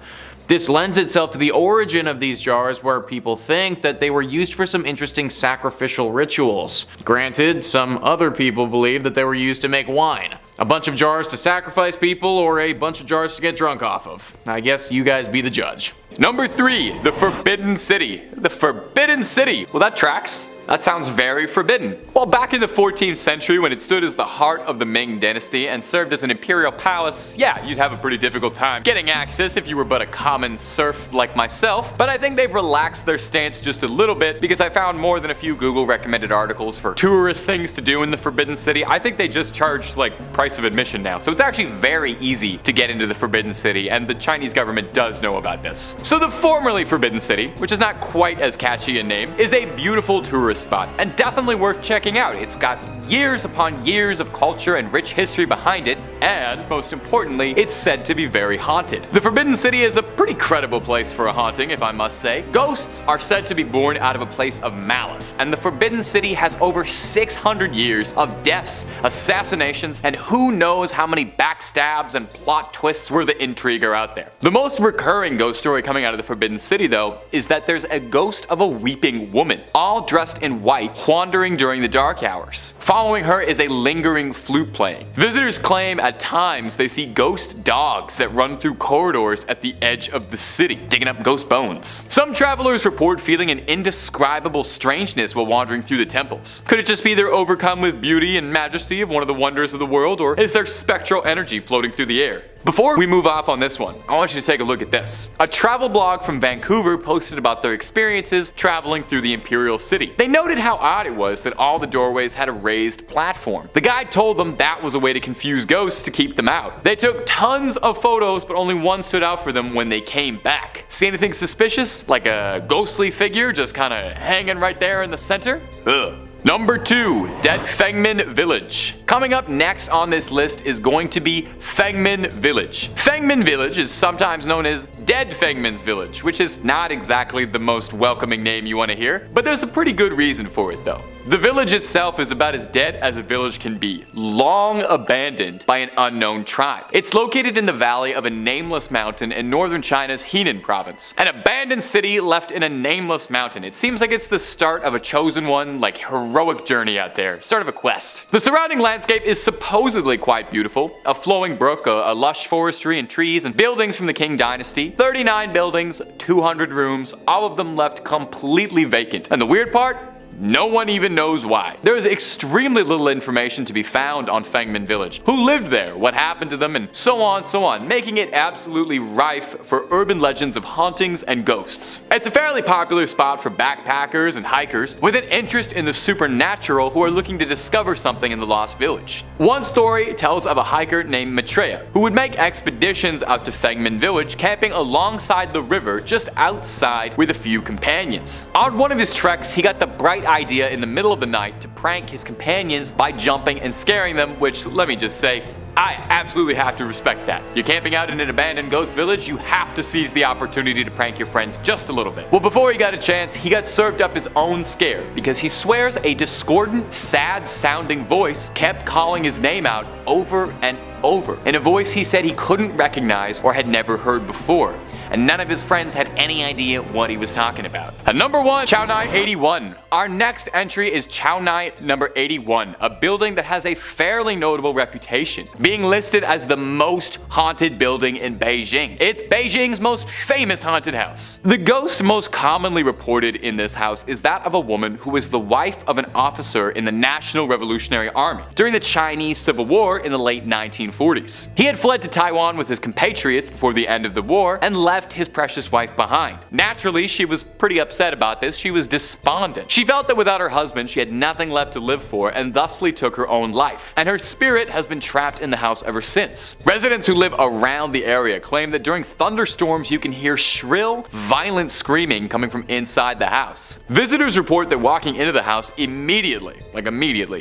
This lends itself to the origin of these jars, where people think that they were used for some interesting sacrificial rituals. Granted, some other people believe that they were used to make wine. A bunch of jars to sacrifice people, or a bunch of jars to get drunk off of. I guess you guys be the judge. Number 3, the Forbidden City. The Forbidden City. Well, that tracks. That sounds very forbidden. Well, back in the 14th century, when it stood as the heart of the Ming dynasty and served as an imperial palace, yeah, you'd have a pretty difficult time getting access if you were but a common serf like myself. But I think they've relaxed their stance just a little bit, because I found more than a few Google recommended articles for tourist things to do in the Forbidden City. I think they just charge like price of admission now. So it's actually very easy to get into the Forbidden City, and the Chinese government does know about this. So the formerly Forbidden City, which is not quite as catchy a name, is a beautiful tourist spot and definitely worth checking out. It's got years upon years of culture and rich history behind it, and most importantly, it's said to be very haunted. The Forbidden City is a pretty credible place for a haunting, if I must say. Ghosts are said to be born out of a place of malice, and the Forbidden City has over 600 years of deaths, assassinations, and who knows how many backstabs and plot twists where the intrigue are out there. The most recurring ghost story coming out of the Forbidden City, though, is that there's a ghost of a weeping woman, all dressed in white, wandering during the dark hours. Following her is a lingering flute playing. Visitors claim at times they see ghost dogs that run through corridors at the edge of the city, digging up ghost bones. Some travelers report feeling an indescribable strangeness while wandering through the temples. Could it just be they're overcome with beauty and majesty of one of the wonders of the world, or is there spectral energy floating through the air? Before we move off on this one, I want you to take a look at this. A travel blog from Vancouver posted about their experiences traveling through the Imperial City. They noted how odd it was that all the doorways had a raised platform. The guide told them that was a way to confuse ghosts to keep them out. They took tons of photos, but only one stood out for them when they came back. See anything suspicious? Like a ghostly figure just kinda hanging right there in the center? Ugh. Number 2, Dead Fengmin Village. Coming up next on this list is going to be Fengmin Village. Fengmin Village is sometimes known as Dead Fengmin's Village, which is not exactly the most welcoming name you want to hear, but there's a pretty good reason for it though. The village itself is about as dead as a village can be, long abandoned by an unknown tribe. It's located in the valley of a nameless mountain in northern China's Henan province. An abandoned city left in a nameless mountain. It seems like it's the start of a chosen one, like heroic journey out there, start of a quest. The surrounding landscape is supposedly quite beautiful. A flowing brook, a lush forestry and trees and buildings from the Qing dynasty. 39 buildings, 200 rooms, all of them left completely vacant. And the weird part? No one even knows why. There is extremely little information to be found on Fengmin Village. Who lived there, what happened to them, and so on, making it absolutely rife for urban legends of hauntings and ghosts. It's a fairly popular spot for backpackers and hikers with an interest in the supernatural who are looking to discover something in the lost village. One story tells of a hiker named Petra who would make expeditions out to Fengmin Village, camping alongside the river just outside with a few companions. On one of his treks, he got the bright idea in the middle of the night to prank his companions by jumping and scaring them, which, let me just say, I absolutely have to respect that. You're camping out in an abandoned ghost village, you have to seize the opportunity to prank your friends just a little bit. Well, before he got a chance, he got served up his own scare because he swears a discordant, sad-sounding voice kept calling his name out over and over, in a voice he said he couldn't recognize or had never heard before, and none of his friends had any idea what he was talking about. At number 1, Chao Nai 81. Our next entry is Chao Nai number 81, a building that has a fairly notable reputation, being listed as the most haunted building in Beijing. It's Beijing's most famous haunted house. The ghost most commonly reported in this house is that of a woman who was the wife of an officer in the National Revolutionary Army during the Chinese Civil War in the late 1940s. He had fled to Taiwan with his compatriots before the end of the war and left his precious wife behind. Naturally, she was pretty upset about this. She was despondent. She felt that without her husband, she had nothing left to live for and thusly took her own life. And her spirit has been trapped in the house ever since. Residents who live around the area claim that during thunderstorms you can hear shrill, violent screaming coming from inside the house. Visitors report that walking into the house immediately,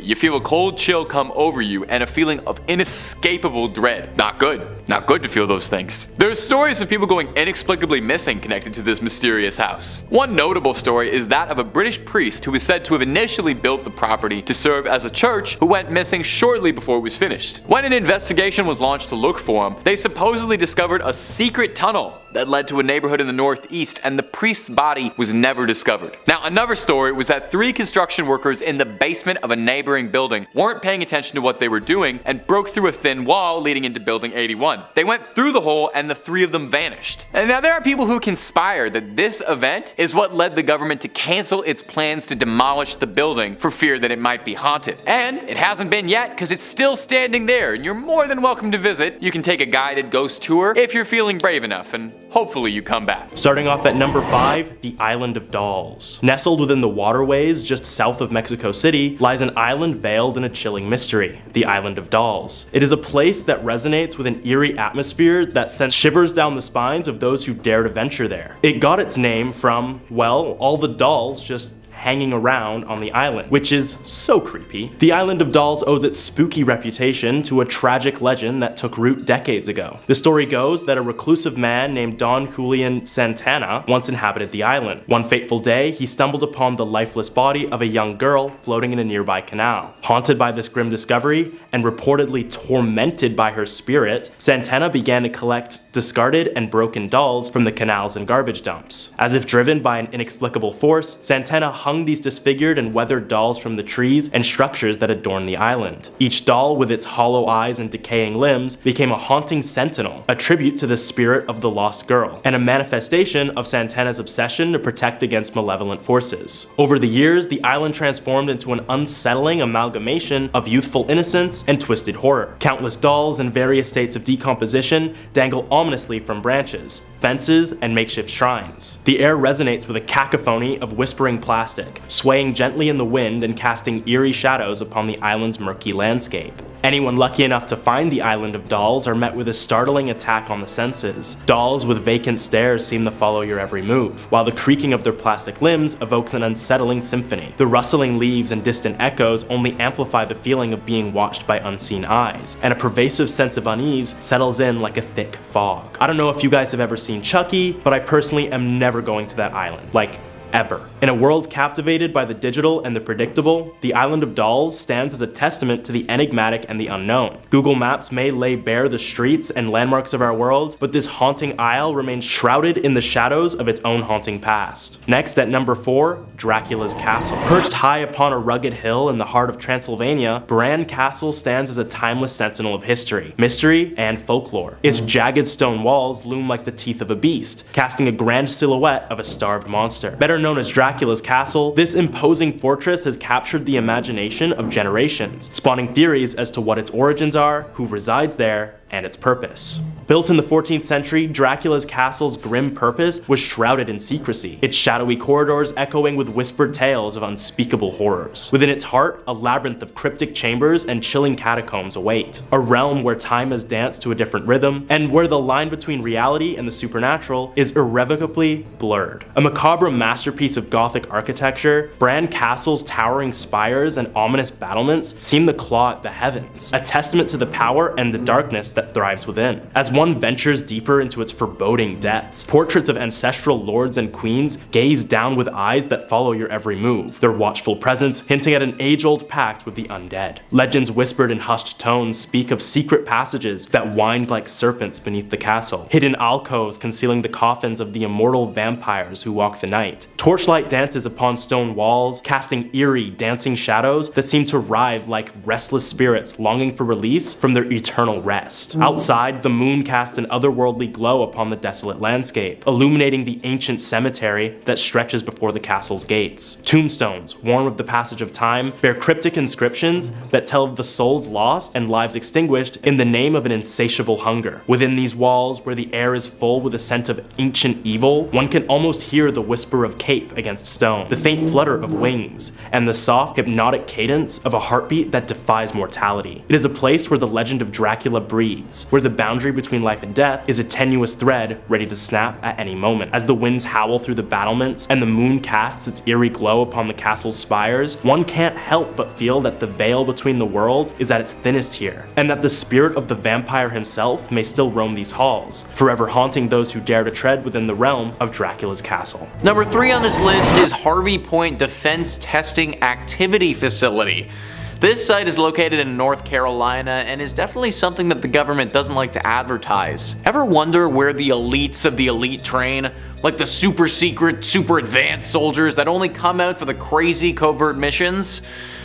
you feel a cold chill come over you and a feeling of inescapable dread. Not good. Not good to feel those things. There's stories of people going inexplicably missing connected to this mysterious house. One notable story is that of a British priest who is said to have initially built the property to serve as a church who went missing shortly before it was finished. When an investigation was launched to look for him, they supposedly discovered a secret tunnel that led to a neighborhood in the northeast, and the priest's body was never discovered. Now, another story was that 3 construction workers in the basement of a neighboring building weren't paying attention to what they were doing and broke through a thin wall leading into building 81. They went through the hole and the 3 of them vanished. And now there are people who conspire that this event is what led the government to cancel its plans to demolish the building for fear that it might be haunted. And it hasn't been yet because it's still standing there, and you're more than welcome to visit. You can take a guided ghost tour if you're feeling brave enough, and hopefully you come back. Starting off at number 5, the Island of Dolls. Nestled within the waterways just south of Mexico City lies an island veiled in a chilling mystery, the Island of Dolls. It is a place that resonates with an eerie atmosphere that sends shivers down the spines of those who dare to venture there. It got its name from, well, all the dolls just hanging around on the island, which is so creepy. The Island of Dolls owes its spooky reputation to a tragic legend that took root decades ago. The story goes that a reclusive man named Don Julian Santana once inhabited the island. One fateful day, he stumbled upon the lifeless body of a young girl floating in a nearby canal. Haunted by this grim discovery and reportedly tormented by her spirit, Santana began to collect discarded and broken dolls from the canals and garbage dumps. As if driven by an inexplicable force, Santana hung these disfigured and weathered dolls from the trees and structures that adorn the island. Each doll, with its hollow eyes and decaying limbs, became a haunting sentinel, a tribute to the spirit of the lost girl, and a manifestation of Santana's obsession to protect against malevolent forces. Over the years, the island transformed into an unsettling amalgamation of youthful innocence and twisted horror. Countless dolls in various states of decomposition dangle ominously from branches, fences, and makeshift shrines. The air resonates with a cacophony of whispering plastic, swaying gently in the wind and casting eerie shadows upon the island's murky landscape. Anyone lucky enough to find the Island of Dolls are met with a startling attack on the senses. Dolls with vacant stares seem to follow your every move, while the creaking of their plastic limbs evokes an unsettling symphony. The rustling leaves and distant echoes only amplify the feeling of being watched by unseen eyes, and a pervasive sense of unease settles in like a thick fog. I don't know if you guys have ever seen Chucky, but I personally am never going to that island. Like, ever. In a world captivated by the digital and the predictable, the Island of Dolls stands as a testament to the enigmatic and the unknown. Google Maps may lay bare the streets and landmarks of our world, but this haunting isle remains shrouded in the shadows of its own haunting past. Next, at number 4, Dracula's Castle. Perched high upon a rugged hill in the heart of Transylvania, Bran Castle stands as a timeless sentinel of history, mystery, and folklore. Its jagged stone walls loom like the teeth of a beast, casting a grand silhouette of a starved monster. Better known as Dracula's Castle, this imposing fortress has captured the imagination of generations, spawning theories as to what its origins are, who resides there, and its purpose. Built in the 14th century, Dracula's castle's grim purpose was shrouded in secrecy, its shadowy corridors echoing with whispered tales of unspeakable horrors. Within its heart, a labyrinth of cryptic chambers and chilling catacombs await, a realm where time has danced to a different rhythm, and where the line between reality and the supernatural is irrevocably blurred. A macabre masterpiece of Gothic architecture, Bran Castle's towering spires and ominous battlements seem to claw at the heavens, a testament to the power and the darkness that thrives within. As one ventures deeper into its foreboding depths, portraits of ancestral lords and queens gaze down with eyes that follow your every move, their watchful presence hinting at an age-old pact with the undead. Legends whispered in hushed tones speak of secret passages that wind like serpents beneath the castle, hidden alcoves concealing the coffins of the immortal vampires who walk the night. Torchlight dances upon stone walls, casting eerie, dancing shadows that seem to writhe like restless spirits longing for release from their eternal rest. Outside, the moon cast an otherworldly glow upon the desolate landscape, illuminating the ancient cemetery that stretches before the castle's gates. Tombstones, worn with the passage of time, bear cryptic inscriptions that tell of the souls lost and lives extinguished in the name of an insatiable hunger. Within these walls, where the air is full with a scent of ancient evil, one can almost hear the whisper of cape against stone, the faint flutter of wings, and the soft, hypnotic cadence of a heartbeat that defies mortality. It is a place where the legend of Dracula breathes, where the boundary between life and death is a tenuous thread ready to snap at any moment. As the winds howl through the battlements and the moon casts its eerie glow upon the castle's spires, one can't help but feel that the veil between the worlds is at its thinnest here, and that the spirit of the vampire himself may still roam these halls, forever haunting those who dare to tread within the realm of Dracula's castle. Number 3 on this list is Harvey Point Defense Testing Activity Facility. This site is located in North Carolina and is definitely something that the government doesn't like to advertise. Ever wonder where the elites of the elite train? Like the super secret, super advanced soldiers that only come out for the crazy covert missions?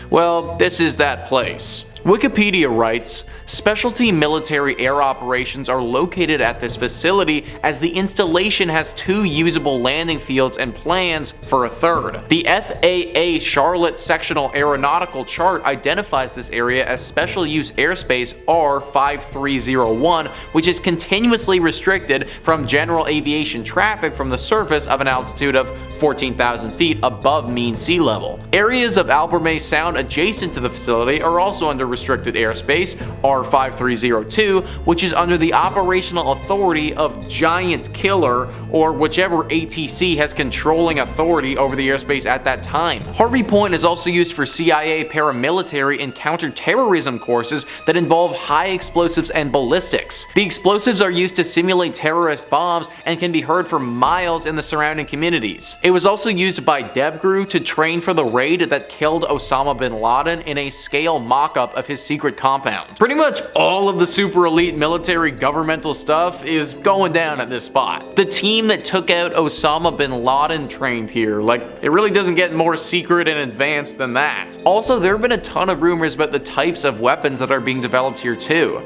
Well, this is that place. Wikipedia writes, specialty military air operations are located at this facility as the installation has 2 usable landing fields and plans for a 3rd. The FAA Charlotte Sectional Aeronautical Chart identifies this area as special use airspace R5301, which is continuously restricted from general aviation traffic from the surface of an altitude of 14,000 feet above mean sea level. Areas of Albermay Sound adjacent to the facility are also under restricted airspace R5302, which is under the operational authority of Giant Killer, or whichever ATC has controlling authority over the airspace at that time. Harvey Point is also used for CIA paramilitary and counterterrorism courses that involve high explosives and ballistics. The explosives are used to simulate terrorist bombs and can be heard for miles in the surrounding communities. It was also used by DevGru to train for the raid that killed Osama bin Laden in a scale mock-up of his secret compound. Pretty much all of the super elite military governmental stuff is going down at this spot. The team that took out Osama bin Laden trained here. Like, it really doesn't get more secret and advanced than that. Also, there have been a ton of rumors about the types of weapons that are being developed here too.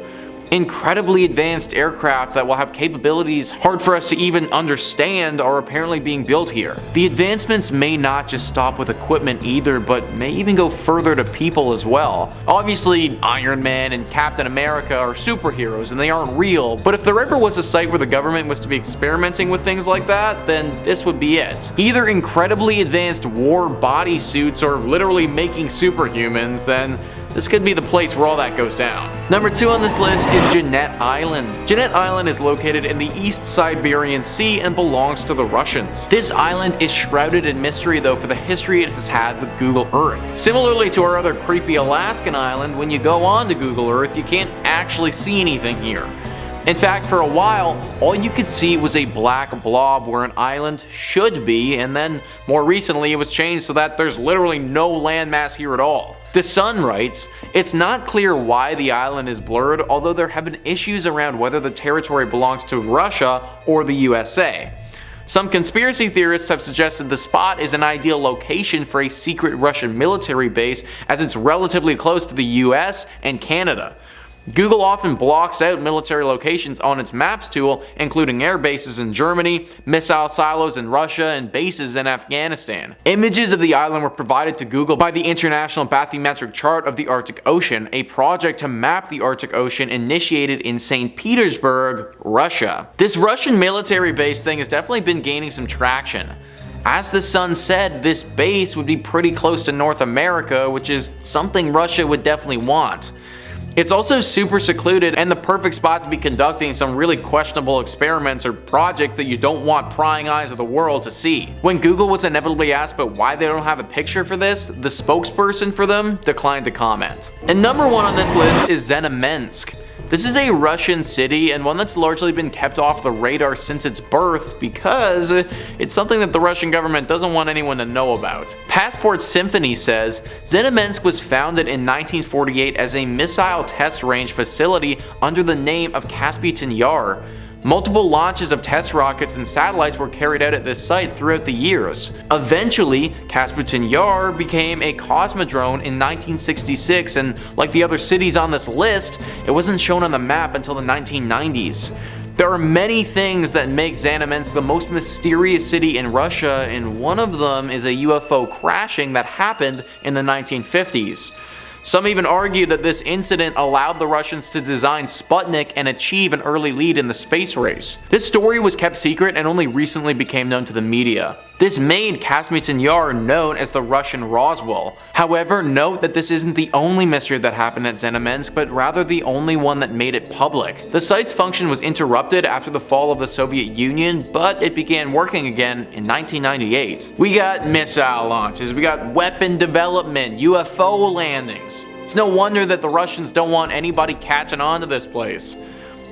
Incredibly advanced aircraft that will have capabilities hard for us to even understand are apparently being built here. The advancements may not just stop with equipment either, but may even go further to people as well. Obviously, Iron Man and Captain America are superheroes and they aren't real, but if there ever was a site where the government was to be experimenting with things like that, then this would be it. Either incredibly advanced war bodysuits or literally making superhumans, then this could be the place where all that goes down. Number 2 on this list is Janette Island. Janette Island is located in the East Siberian Sea and belongs to the Russians. This island is shrouded in mystery though for the history it has had with Google Earth. Similarly to our other creepy Alaskan island, when you go on to Google Earth, you can't actually see anything here. In fact, for a while, all you could see was a black blob where an island should be, and then more recently it was changed so that there's literally no landmass here at all. The Sun writes, it's not clear why the island is blurred, although there have been issues around whether the territory belongs to Russia or the USA. Some conspiracy theorists have suggested the spot is an ideal location for a secret Russian military base as it's relatively close to the US and Canada. Google often blocks out military locations on its Maps tool, including air bases in Germany, missile silos in Russia, and bases in Afghanistan. Images of the island were provided to Google by the International Bathymetric Chart of the Arctic Ocean, a project to map the Arctic Ocean initiated in St. Petersburg, Russia. This Russian military base thing has definitely been gaining some traction. As the Sun said, this base would be pretty close to North America, which is something Russia would definitely want. It's also super secluded and the perfect spot to be conducting some really questionable experiments or projects that you don't want prying eyes of the world to see. When Google was inevitably asked about why they don't have a picture for this, the spokesperson for them declined to comment. And number 1 on this list is Zenam. This is a Russian city and one that's largely been kept off the radar since its birth because it's something that the Russian government doesn't want anyone to know about. Passport Symphony says, Zenam was founded in 1948 as a missile test range facility under the name of Caspian Yar. Multiple launches of test rockets and satellites were carried out at this site throughout the years. Eventually, Caspian Yar became a cosmodrome in 1966, and like the other cities on this list, it wasn't shown on the map until the 1990s. There are many things that make Zenam the most mysterious city in Russia, and one of them is a UFO crashing that happened in the 1950s. Some even argue that this incident allowed the Russians to design Sputnik and achieve an early lead in the space race. This story was kept secret and only recently became known to the media. This made Caspian Yar known as the Russian Roswell. However, note that this isn't the only mystery that happened at Zenam, but rather the only one that made it public. The site's function was interrupted after the fall of the Soviet Union, but it began working again in 1998. We got missile launches, we got weapon development, UFO landings. It's no wonder that the Russians don't want anybody catching on to this place.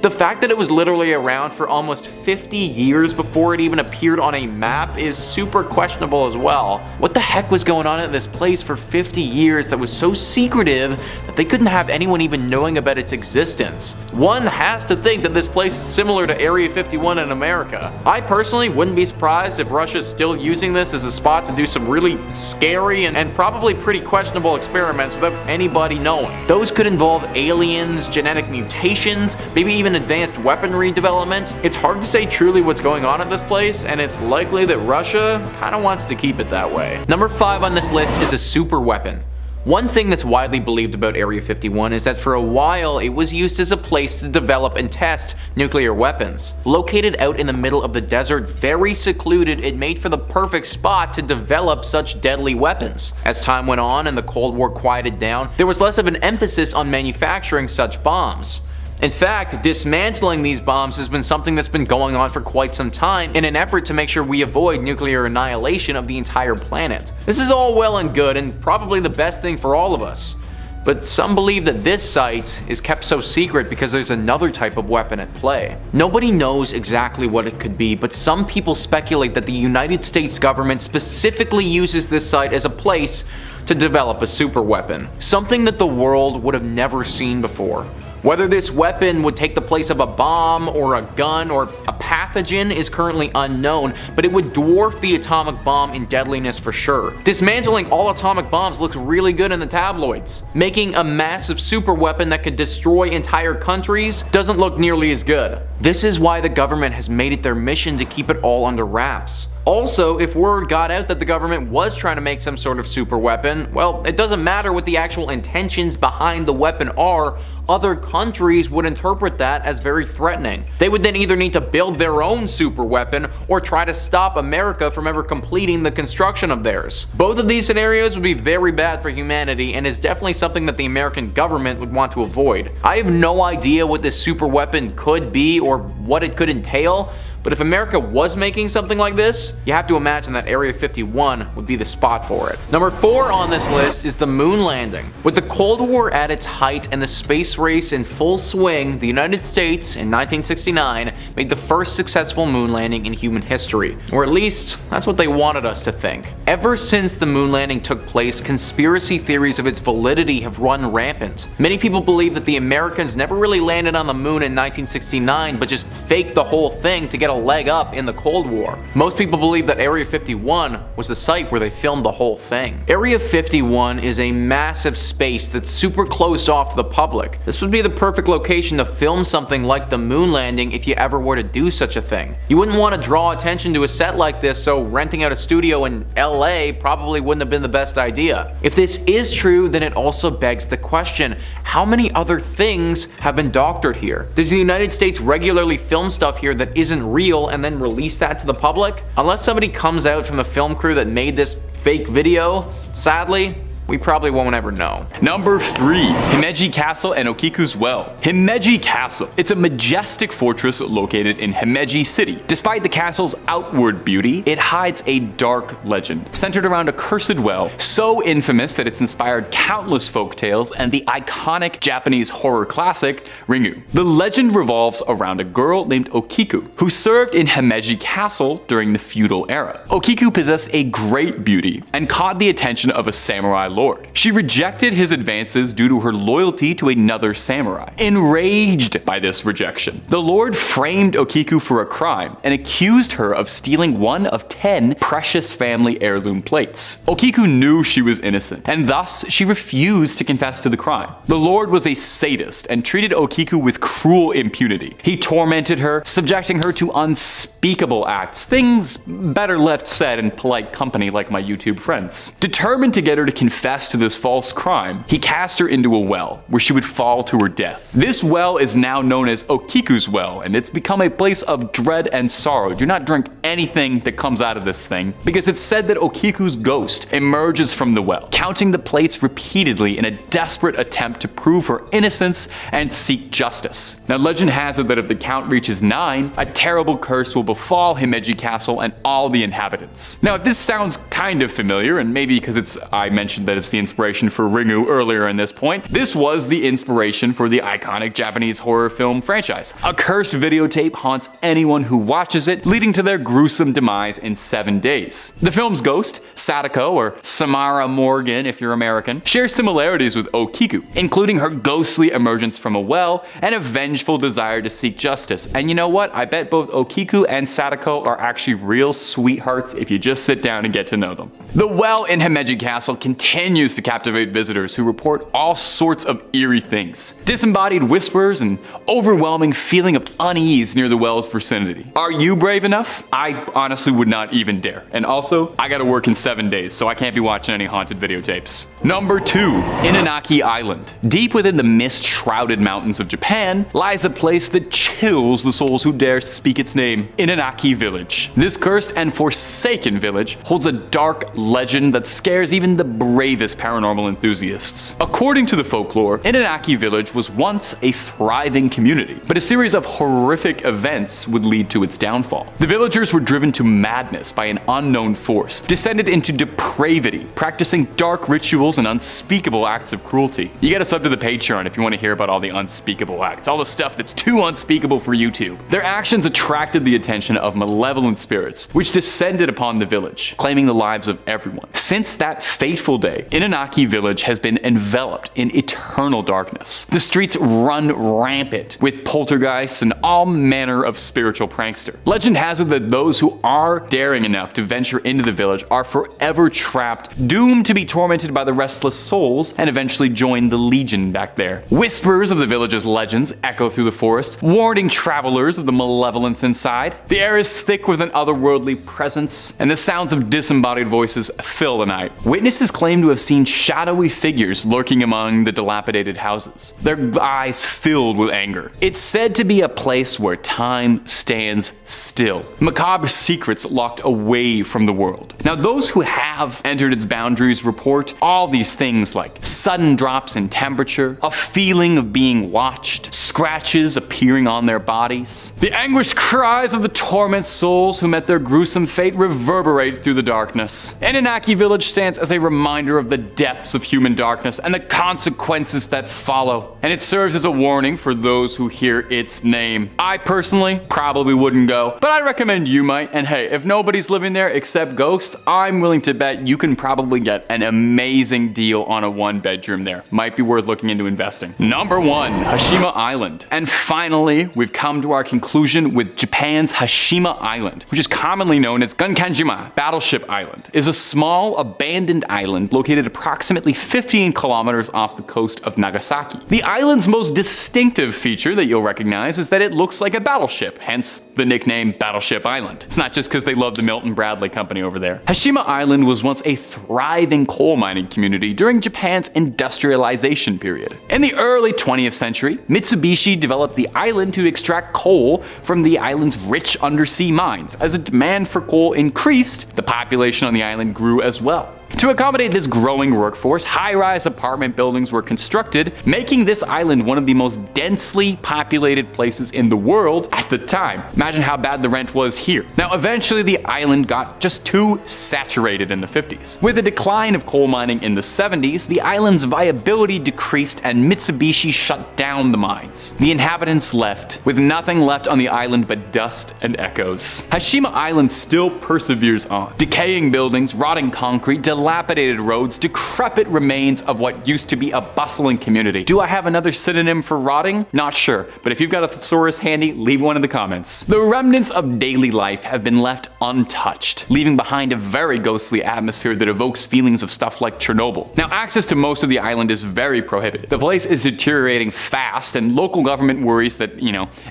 The fact that it was literally around for almost 50 years before it even appeared on a map is super questionable as well. What the heck was going on at this place for 50 years that was so secretive that they couldn't have anyone even knowing about its existence? One has to think that this place is similar to Area 51 in America. I personally wouldn't be surprised if Russia's still using this as a spot to do some really scary and probably pretty questionable experiments without anybody knowing. Those could involve aliens, genetic mutations, maybe even advanced weaponry development. It's hard to say truly what's going on at this place, and it's likely that Russia kinda wants to keep it that way. Number 5 on this list is a super weapon. One thing that's widely believed about Area 51 is that for a while it was used as a place to develop and test nuclear weapons. Located out in the middle of the desert, very secluded, it made for the perfect spot to develop such deadly weapons. As time went on and the Cold War quieted down, there was less of an emphasis on manufacturing such bombs. In fact, dismantling these bombs has been something that's been going on for quite some time in an effort to make sure we avoid nuclear annihilation of the entire planet. This is all well and good and probably the best thing for all of us. But some believe that this site is kept so secret because there's another type of weapon at play. Nobody knows exactly what it could be, but some people speculate that the United States government specifically uses this site as a place to develop a super weapon. Something that the world would have never seen before. Whether this weapon would take the place of a bomb or a gun or a pathogen is currently unknown, but it would dwarf the atomic bomb in deadliness for sure. Dismantling all atomic bombs looks really good in the tabloids. Making a massive super weapon that could destroy entire countries doesn't look nearly as good. This is why the government has made it their mission to keep it all under wraps. Also, if word got out that the government was trying to make some sort of super weapon, well, it doesn't matter what the actual intentions behind the weapon are, other countries would interpret that as very threatening. They would then either need to build their own super weapon or try to stop America from ever completing the construction of theirs. Both of these scenarios would be very bad for humanity and is definitely something that the American government would want to avoid. I have no idea what this super weapon could be or what it could entail, but if America was making something like this, you have to imagine that Area 51 would be the spot for it. Number 4 on this list is the moon landing. With the Cold War at its height and the space race in full swing, the United States in 1969 made the first successful moon landing in human history. Or at least, that's what they wanted us to think. Ever since the moon landing took place, conspiracy theories of its validity have run rampant. Many people believe that the Americans never really landed on the moon in 1969, but just faked the whole thing to get a leg up in the Cold War. Most people believe that Area 51 was the site where they filmed the whole thing. Area 51 is a massive space that's super closed off to the public. This would be the perfect location to film something like the moon landing if you ever were to do such a thing. You wouldn't want to draw attention to a set like this, so renting out a studio in LA probably wouldn't have been the best idea. If this is true, then it also begs the question, how many other things have been doctored here? Does the United States regularly film stuff here that isn't real and then release that to the public? Unless somebody comes out from the film crew that made this fake video, sadly, we probably won't ever know. Number 3. Himeji Castle and Okikus Well. Himeji Castle. It's a majestic fortress located in Himeji City. Despite the castle's outward beauty, it hides a dark legend centered around a cursed well, so infamous that it's inspired countless folk tales and the iconic Japanese horror classic, Ryu. The legend revolves around a girl named Okiku, who served in Himeji Castle during the feudal era. Okiku possessed a great beauty and caught the attention of a samurai lord. She rejected his advances due to her loyalty to another samurai. Enraged by this rejection, the lord framed Okiku for a crime and accused her of stealing one of 10 precious family heirloom plates. Okiku knew she was innocent, and thus she refused to confess to the crime. The lord was a sadist and treated Okiku with cruel impunity. He tormented her, subjecting her to unspeakable acts, things better left said in polite company like my YouTube friends. Determined to get her to confess to this false crime, he cast her into a well, where she would fall to her death. This well is now known as Okikus Well, and it's become a place of dread and sorrow. Do not drink anything that comes out of this thing, because it's said that Okiku's ghost emerges from the well, counting the plates repeatedly in a desperate attempt to prove her innocence and seek justice. Now, legend has it that if the count reaches 9, a terrible curse will befall Himeji Castle and all the inhabitants. Now, if this sounds kind of familiar, and maybe because I mentioned that it's the inspiration for Ringu earlier in this point, this was the inspiration for the iconic Japanese horror film franchise. A cursed videotape haunts anyone who watches it, leading to their gruesome demise in 7 days. The film's ghost, Sadako, or Samara Morgan if you're American, shares similarities with Okiku, including her ghostly emergence from a well and a vengeful desire to seek justice. And you know what? I bet both Okiku and Sadako are actually real sweethearts if you just sit down and get to know them. The well in Himeji Castle continues to captivate visitors who report all sorts of eerie things. Disembodied whispers and overwhelming feeling of unease near the well's vicinity. Are you brave enough? I honestly would not even dare. And also, I gotta work in 7 days, so I can't be watching any haunted videotapes. Number 2. Inaki Island. Deep within the mist-shrouded mountains of Japan lies a place that chills the souls who dare speak its name, Inaki Village. This cursed and forsaken village holds a dark legend that scares even the bravest paranormal enthusiasts. According to the folklore, Inaki Village was once a thriving community, but a series of horrific events would lead to its downfall. The villagers were driven to madness by an unknown force, descended into depravity, practicing dark rituals and unspeakable acts of cruelty. You get us up to the Patreon if you want to hear about all the unspeakable acts, all the stuff that's too unspeakable for YouTube. Their actions attracted the attention of malevolent spirits, which descended upon the village, claiming the lives of everyone. Since that fateful day, Inaki Village has been enveloped in eternal darkness. The streets run rampant with poltergeists and all manner of spiritual prankster. Legend has it that those who are daring enough to venture into the village are forever trapped, doomed to be tormented by the restless souls, and eventually join the Legion back there. Whispers of the village's legends echo through the forest, warning travelers of the malevolence inside. The air is thick with an otherworldly presence, and the sounds of disembodied voices fill the night. Witnesses claim to have seen shadowy figures lurking among the dilapidated houses, their eyes filled with anger. It's said to be a place where time stands still, macabre secrets locked away from the world. Now, those who have entered its boundaries report all these things like sudden drops in temperature, a feeling of being watched, scratches appearing on their bodies. The anguished cries of the torment souls who met their gruesome fate reverberate through the darkness. Inaki Village stands as a reminder of of the depths of human darkness and the consequences that follow. And it serves as a warning for those who hear its name. I personally probably wouldn't go, but I recommend you might. And hey, if nobody's living there except ghosts, I'm willing to bet you can probably get an amazing deal on a 1-bedroom there. Might be worth looking into investing. Number 1, Hashima Island. And finally, we've come to our conclusion with Japan's Hashima Island, which is commonly known as Gunkanjima Battleship Island, is a small abandoned island located approximately 15 kilometers off the coast of Nagasaki. The island's most distinctive feature that you'll recognize is that it looks like a battleship, hence the nickname Battleship Island. It's not just because they love the Milton Bradley Company over there. Hashima Island was once a thriving coal mining community during Japan's industrialization period. In the early 20th century, Mitsubishi developed the island to extract coal from the island's rich undersea mines. As the demand for coal increased, the population on the island grew as well. To accommodate this growing workforce, high-rise apartment buildings were constructed, making this island one of the most densely populated places in the world at the time. Imagine how bad the rent was here. Now, eventually the island got just too saturated in the 50s. With the decline of coal mining in the 70s, the island's viability decreased and Mitsubishi shut down the mines. The inhabitants left, with nothing left on the island but dust and echoes. Hashima Island still perseveres on. Decaying buildings, rotting concrete, dilapidated roads, decrepit remains of what used to be a bustling community. Do I have another synonym for rotting? Not sure, but if you've got a thesaurus handy, leave one in the comments. The remnants of daily life have been left untouched, leaving behind a very ghostly atmosphere that evokes feelings of stuff like Chernobyl. Now, access to most of the island is very prohibited. The place is deteriorating fast, and local government worries that,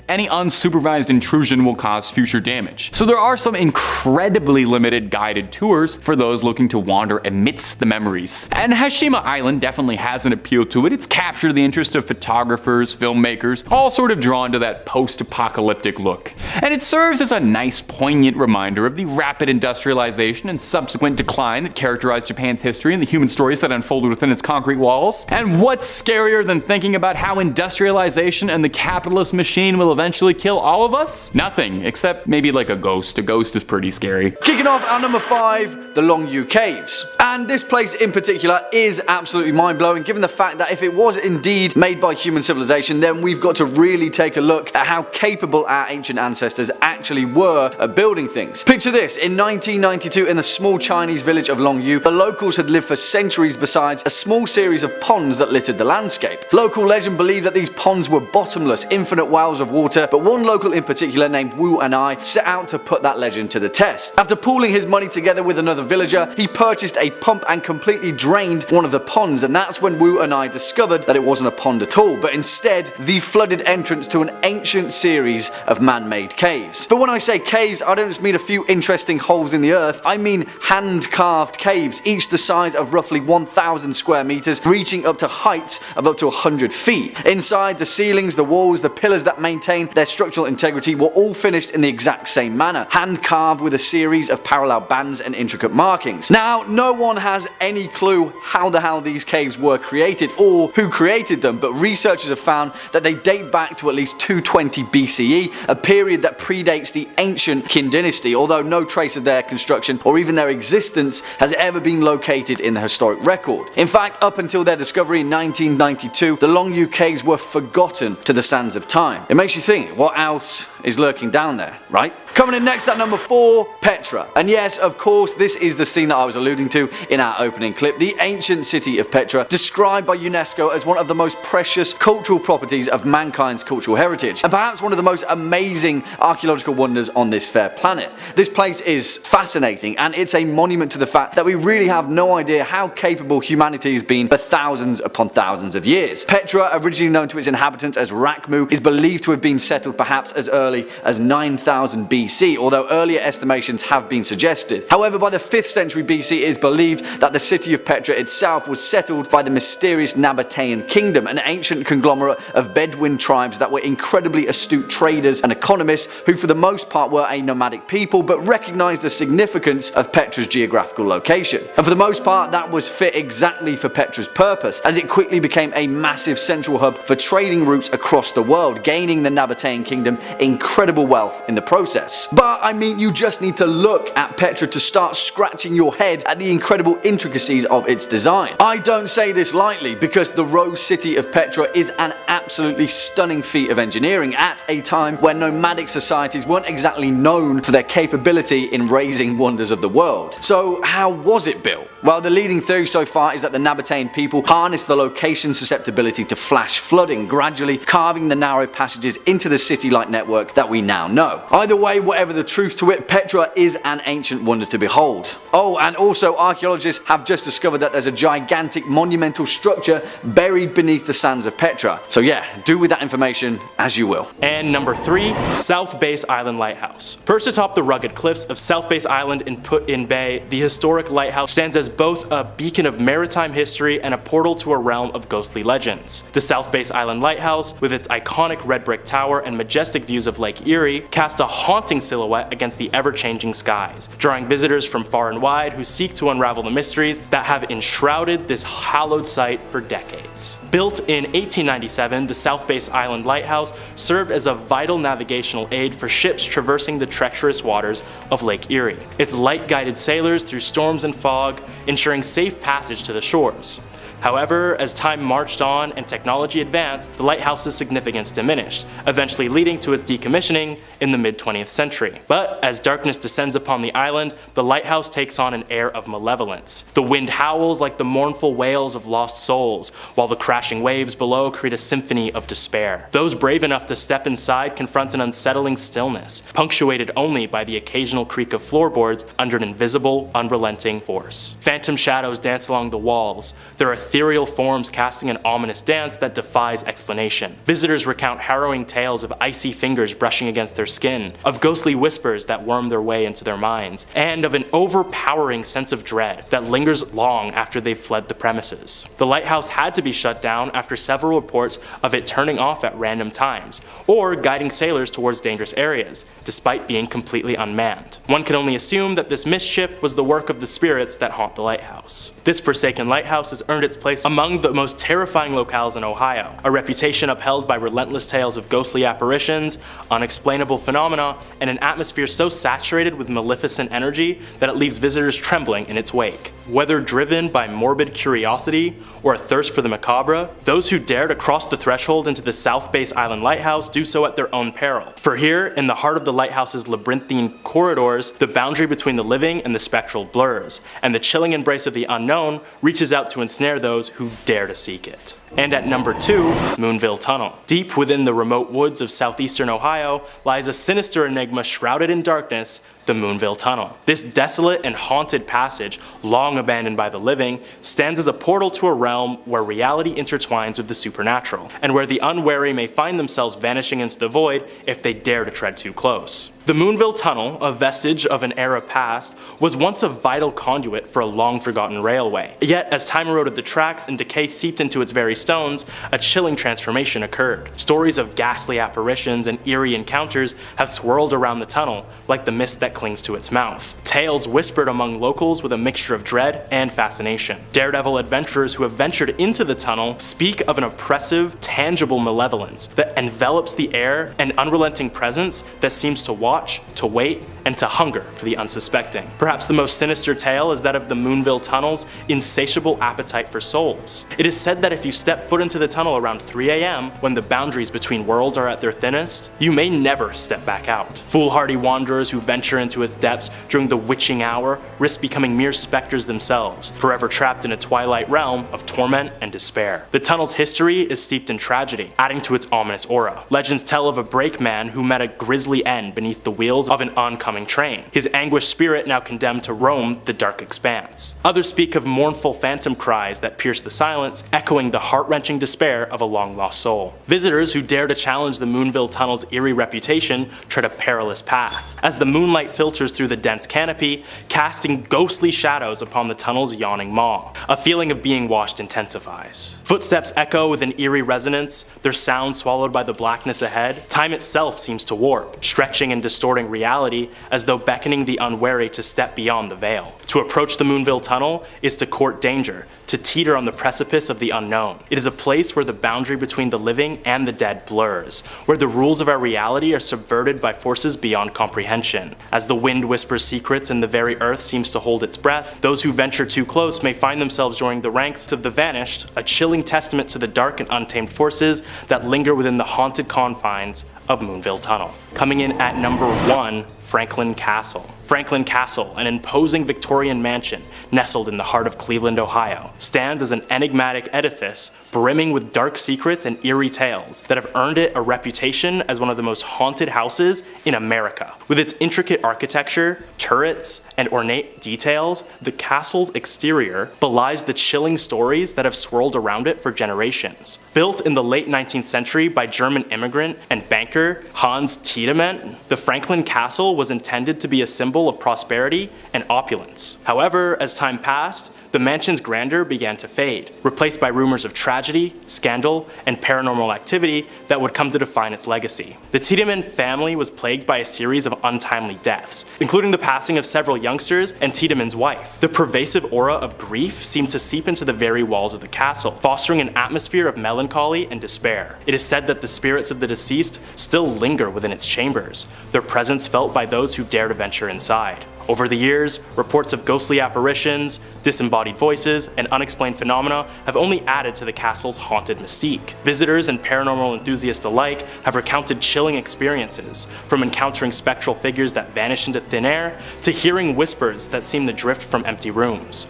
any unsupervised intrusion will cause future damage. So there are some incredibly limited guided tours for those looking to wander amidst the memories. And Hashima Island definitely has an appeal to it. It's captured the interest of photographers, filmmakers, all sort of drawn to that post-apocalyptic look. And it serves as a nice, poignant reminder of the rapid industrialization and subsequent decline that characterized Japan's history and the human stories that unfolded within its concrete walls. And what's scarier than thinking about how industrialization and the capitalist machine will eventually kill all of us? Nothing, except maybe like a ghost. A ghost is pretty scary. Kicking off at number 5, the Longyu Caves. And this place in particular is absolutely mind-blowing, given the fact that if it was indeed made by human civilization, then we've got to really take a look at how capable our ancient ancestors actually were at building things. Picture this, in 1992 in the small Chinese village of Longyu, the locals had lived for centuries beside a small series of ponds that littered the landscape. Local legend believed that these ponds were bottomless, infinite wells of water, but one local in particular named Wu Anai set out to put that legend to the test. After pooling his money together with another villager, he purchased a pump and completely drained one of the ponds, and that's when Wu and I discovered that it wasn't a pond at all, but instead the flooded entrance to an ancient series of man-made caves. But when I say caves, I don't just mean a few interesting holes in the earth, I mean hand-carved caves, each the size of roughly 1,000 square meters, reaching up to heights of up to 100 feet. Inside, the ceilings, the walls, the pillars that maintain their structural integrity were all finished in the exact same manner, hand-carved with a series of parallel bands and intricate markings. Now, no one has any clue how the hell these caves were created or who created them, but researchers have found that they date back to at least 220 BCE, a period that predates the ancient Qin dynasty, although no trace of their construction or even their existence has ever been located in the historic record. In fact, up until their discovery in 1992, the Longyu Caves were forgotten to the sands of time. It makes you think, what else is lurking down there, right? Coming in next at number 4, Petra. And yes, of course, this is the scene that I was alluding to in our opening clip, the ancient city of Petra, described by UNESCO as one of the most precious cultural properties of mankind's cultural heritage, and perhaps one of the most amazing archaeological wonders on this fair planet. This place is fascinating, and it's a monument to the fact that we really have no idea how capable humanity has been for thousands upon thousands of years. Petra, originally known to its inhabitants as Rakmu, is believed to have been settled perhaps as early as 9000 BC, although earlier estimations have been suggested. However, by the 5th century BC, it is believed that the city of Petra itself was settled by the mysterious Nabatean kingdom, an ancient conglomerate of Bedouin tribes that were incredibly astute traders and economists who for the most part were a nomadic people but recognized the significance of Petra's geographical location. And for the most part that was fit exactly for Petra's purpose, as it quickly became a massive central hub for trading routes across the world, gaining the Nabatean kingdom incredible wealth in the process. experts. But I mean, you just need to look at Petra to start scratching your head at the incredible intricacies of its design. I don't say this lightly, because the Rose City of Petra is an absolutely stunning feat of engineering at a time when nomadic societies weren't exactly known for their capability in raising wonders of the world. So how was it built? Well, the leading theory so far is that the Nabatean people harnessed the location susceptibility to flash flooding, gradually carving the narrow passages into the city-like network that we now know. Either way, whatever the truth to it, Petra is an ancient wonder to behold. Oh, and also archaeologists have just discovered that there's a gigantic monumental structure buried beneath the sands of Petra. So yeah, do with that information as you will. And number 3, South Base Island Lighthouse. Perched atop the rugged cliffs of South Base Island in Put-in Bay, the historic lighthouse stands as both a beacon of maritime history and a portal to a realm of ghostly legends. The South Base Island Lighthouse, with its iconic red brick tower and majestic views of Lake Erie, cast a haunting silhouette against the ever-changing skies, drawing visitors from far and wide who seek to unravel the mysteries that have enshrouded this hallowed site for decades. Built in 1897, the South Base Island Lighthouse served as a vital navigational aid for ships traversing the treacherous waters of Lake Erie. Its light guided sailors through storms and fog, ensuring safe passage to the shores. However, as time marched on and technology advanced, the lighthouse's significance diminished, eventually leading to its decommissioning in the mid-20th century. But as darkness descends upon the island, the lighthouse takes on an air of malevolence. The wind howls like the mournful wails of lost souls, while the crashing waves below create a symphony of despair. Those brave enough to step inside confront an unsettling stillness, punctuated only by the occasional creak of floorboards under an invisible, unrelenting force. Phantom shadows dance along the walls, their ethereal forms casting an ominous dance that defies explanation. Visitors recount harrowing tales of icy fingers brushing against their skin, of ghostly whispers that worm their way into their minds, and of an overpowering sense of dread that lingers long after they've fled the premises. The lighthouse had to be shut down after several reports of it turning off at random times, or guiding sailors towards dangerous areas, despite being completely unmanned. One can only assume that this mischief was the work of the spirits that haunt the lighthouse. This forsaken lighthouse has earned its place among the most terrifying locales in Ohio, a reputation upheld by relentless tales of ghostly apparitions, unexplainable phenomena, and an atmosphere so saturated with maleficent energy that it leaves visitors trembling in its wake. Whether driven by morbid curiosity or a thirst for the macabre, those who dare to cross the threshold into the South Base Island Lighthouse do so at their own peril. For here, in the heart of the lighthouse's labyrinthine corridors, the boundary between the living and the spectral blurs, and the chilling embrace of the unknown reaches out to ensnare those who dare to seek it. And at number 2, Moonville Tunnel. Deep within the remote woods of southeastern Ohio lies a sinister enigma shrouded in darkness, the Moonville Tunnel. This desolate and haunted passage, long abandoned by the living, stands as a portal to a realm where reality intertwines with the supernatural, and where the unwary may find themselves vanishing into the void if they dare to tread too close. The Moonville Tunnel, a vestige of an era past, was once a vital conduit for a long-forgotten railway. Yet, as time eroded the tracks and decay seeped into its very stones, a chilling transformation occurred. Stories of ghastly apparitions and eerie encounters have swirled around the tunnel, like the mist that clings to its mouth. Tales whispered among locals with a mixture of dread and fascination. Daredevil adventurers who have ventured into the tunnel speak of an oppressive, tangible malevolence that envelops the air, an unrelenting presence that seems to watch, to wait, and to hunger for the unsuspecting. Perhaps the most sinister tale is that of the Moonville Tunnel's insatiable appetite for souls. It is said that if you step foot into the tunnel around 3 a.m., when the boundaries between worlds are at their thinnest, you may never step back out. Foolhardy wanderers who venture into its depths during the witching hour risk becoming mere specters themselves, forever trapped in a twilight realm of torment and despair. The tunnel's history is steeped in tragedy, adding to its ominous aura. Legends tell of a brakeman who met a grisly end beneath the wheels of an oncoming train, his anguished spirit now condemned to roam the dark expanse. Others speak of mournful phantom cries that pierce the silence, echoing the heart-wrenching despair of a long-lost soul. Visitors who dare to challenge the Moonville Tunnel's eerie reputation tread a perilous path, as the moonlight filters through the dense canopy, casting ghostly shadows upon the tunnel's yawning maw. A feeling of being watched intensifies. Footsteps echo with an eerie resonance, their sound swallowed by the blackness ahead. Time itself seems to warp, stretching and distorting reality as though beckoning the unwary to step beyond the veil. To approach the Moonville Tunnel is to court danger, to teeter on the precipice of the unknown. It is a place where the boundary between the living and the dead blurs, where the rules of our reality are subverted by forces beyond comprehension. As the wind whispers secrets and the very earth seems to hold its breath, those who venture too close may find themselves joining the ranks of the vanished, a chilling testament to the dark and untamed forces that linger within the haunted confines of Moonville Tunnel. Coming in at number 1, Franklin Castle. Franklin Castle, an imposing Victorian mansion nestled in the heart of Cleveland, Ohio, stands as an enigmatic edifice brimming with dark secrets and eerie tales that have earned it a reputation as one of the most haunted houses in America. With its intricate architecture, turrets, and ornate details, the castle's exterior belies the chilling stories that have swirled around it for generations. Built in the late 19th century by German immigrant and banker Hans Tiedemann, the Franklin Castle was intended to be a symbol of prosperity and opulence. However, as time passed, the mansion's grandeur began to fade, replaced by rumors of tragedy, scandal, and paranormal activity that would come to define its legacy. The Tiedemann family was plagued by a series of untimely deaths, including the passing of several youngsters and Tiedemann's wife. The pervasive aura of grief seemed to seep into the very walls of the castle, fostering an atmosphere of melancholy and despair. It is said that the spirits of the deceased still linger within its chambers, their presence felt by those who dare to venture inside. Over the years, reports of ghostly apparitions, disembodied voices, and unexplained phenomena have only added to the castle's haunted mystique. Visitors and paranormal enthusiasts alike have recounted chilling experiences, from encountering spectral figures that vanish into thin air, to hearing whispers that seem to drift from empty rooms.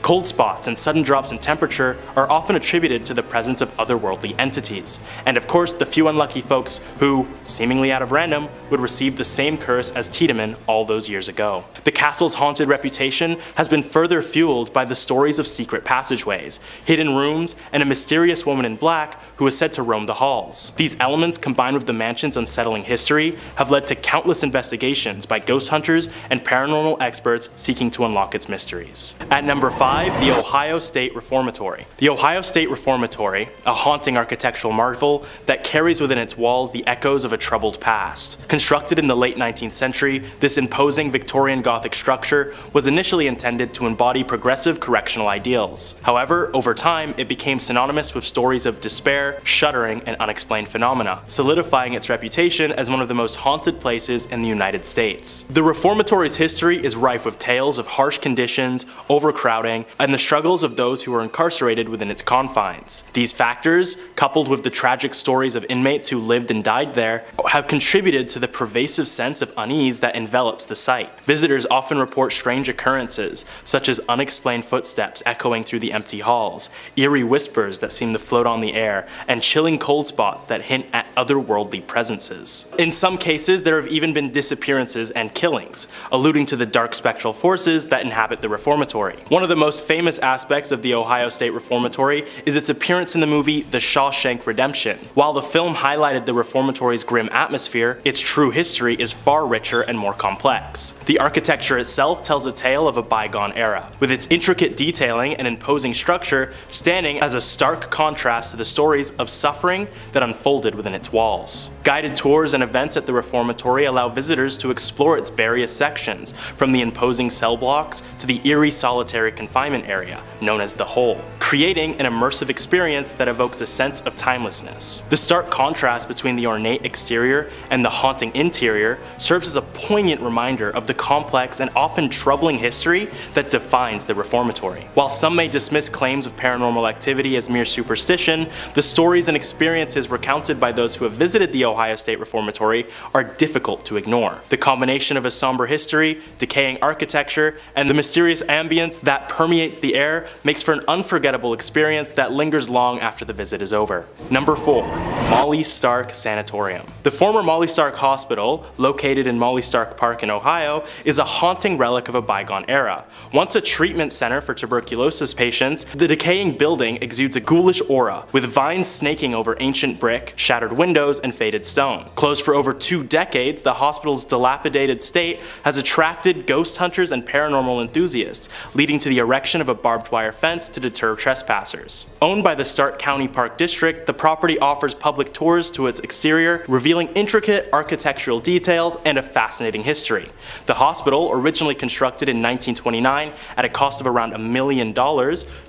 Cold spots and sudden drops in temperature are often attributed to the presence of otherworldly entities, and of course the few unlucky folks who, seemingly out of random, would receive the same curse as Tiedemann all those years ago. The castle's haunted reputation has been further fueled by the stories of secret passageways, hidden rooms, and a mysterious woman in black who is said to roam the halls. These elements, combined with the mansion's unsettling history, have led to countless investigations by ghost hunters and paranormal experts seeking to unlock its mysteries. At number 5, the Ohio State Reformatory. The Ohio State Reformatory, a haunting architectural marvel that carries within its walls the echoes of a troubled past. Constructed in the late 19th century, this imposing Victorian Gothic structure was initially intended to embody progressive correctional ideals. However, over time, it became synonymous with stories of despair, shuddering, and unexplained phenomena, solidifying its reputation as one of the most haunted places in the United States. The reformatory's history is rife with tales of harsh conditions, overcrowding, and the struggles of those who were incarcerated within its confines. These factors, coupled with the tragic stories of inmates who lived and died there, have contributed to the pervasive sense of unease that envelops the site. Visitors often report strange occurrences, such as unexplained footsteps echoing through the empty halls, eerie whispers that seem to float on the air, and chilling cold spots that hint at otherworldly presences. In some cases, there have even been disappearances and killings, alluding to the dark spectral forces that inhabit the reformatory. One of the most famous aspects of the Ohio State Reformatory is its appearance in the movie The Shawshank Redemption. While the film highlighted the reformatory's grim atmosphere, its true history is far richer and more complex. The architecture itself tells a tale of a bygone era, with its intricate detailing and imposing structure standing as a stark contrast to the stories of suffering that unfolded within its walls. Guided tours and events at the reformatory allow visitors to explore its various sections, from the imposing cell blocks to the eerie solitary confinement area, known as the Hole, creating an immersive experience that evokes a sense of timelessness. The stark contrast between the ornate exterior and the haunting interior serves as a poignant reminder of the complex and often troubling history that defines the reformatory. While some may dismiss claims of paranormal activity as mere superstition, the stories and experiences recounted by those who have visited the Ohio State Reformatory are difficult to ignore. The combination of a somber history, decaying architecture, and the mysterious ambience that permeates the air makes for an unforgettable experience that lingers long after the visit is over. Number 4. Molly Stark Sanatorium. The former Molly Stark Hospital, located in Molly Stark Park in Ohio, is a haunting relic of a bygone era. Once a treatment center for tuberculosis patients, the decaying building exudes a ghoulish aura, with vines snaking over ancient brick, shattered windows, and faded stone. Closed for over 2 decades, the hospital's dilapidated state has attracted ghost hunters and paranormal enthusiasts, leading to the erection of a barbed wire fence to deter trespassers. Owned by the Stark County Park District, the property offers public tours to its exterior, revealing intricate architectural details and a fascinating history. The hospital, originally constructed in 1929 at a cost of around $1 million,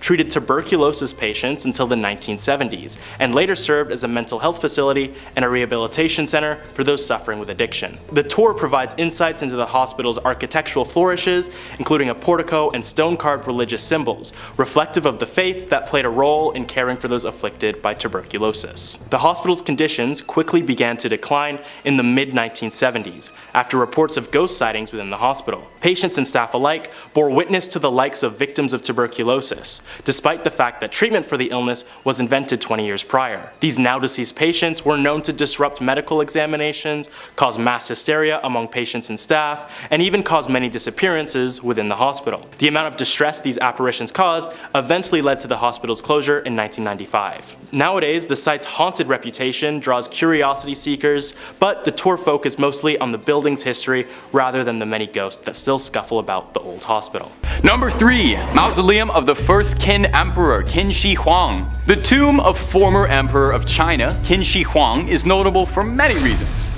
treated tuberculosis patients until the 1970s, and later served as a mental health facility and a rehabilitation center for those suffering with addiction. The tour provides insights into the hospital's architectural flourishes, including a portico and stone-carved religious symbols, reflective of the faith that played a role in caring for those afflicted by tuberculosis. The hospital's conditions quickly began to decline in the mid-1970s, after reports of ghost sightings within the hospital. Patients and staff alike bore witness to the likes of victims of tuberculosis, despite the fact that treatment for the illness was invented 20 years prior. These now-deceased patients were known to disrupt medical examinations, cause mass hysteria among patients and staff, and even cause many disappearances within the hospital. The amount of distress these apparitions caused eventually led to the hospital's closure in 1995. Nowadays, the site's haunted reputation draws curiosity seekers, but the tour focused mostly on the building's history rather than the many ghosts that still scuffle about the old hospital. Number 3. Mausoleum of the first Qin Emperor, Qin Shi Huang. The tomb of former Emperor of China, Qin Shi Huang, is notable for many reasons.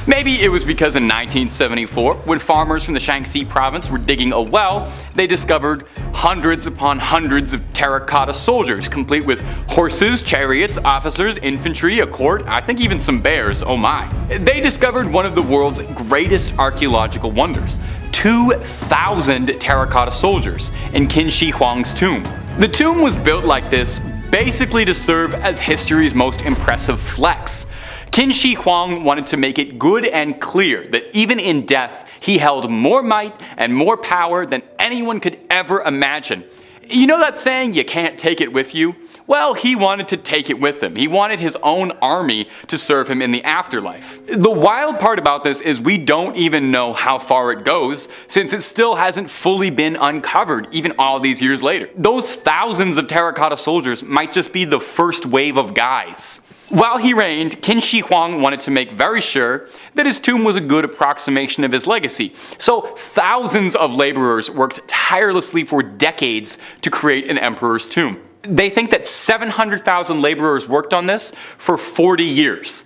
Maybe it was because in 1974, when farmers from the Shaanxi province were digging a well, they discovered hundreds upon hundreds of terracotta soldiers, complete with horses, chariots, officers, infantry, a court, I think even some bears, oh my. They discovered one of the world's greatest archaeological wonders, 2,000 terracotta soldiers in Qin Shi Huang's tomb. The tomb was built like this basically to serve as history's most impressive flex. Qin Shi Huang wanted to make it good and clear that even in death, he held more might and more power than anyone could ever imagine. You know that saying, you can't take it with you? Well, he wanted to take it with him. He wanted his own army to serve him in the afterlife. The wild part about this is we don't even know how far it goes, since it still hasn't fully been uncovered, even all these years later. Those thousands of terracotta soldiers might just be the first wave of guys. While he reigned, Qin Shi Huang wanted to make very sure that his tomb was a good approximation of his legacy, so thousands of laborers worked tirelessly for decades to create an emperor's tomb. They think that 700,000 laborers worked on this for 40 years.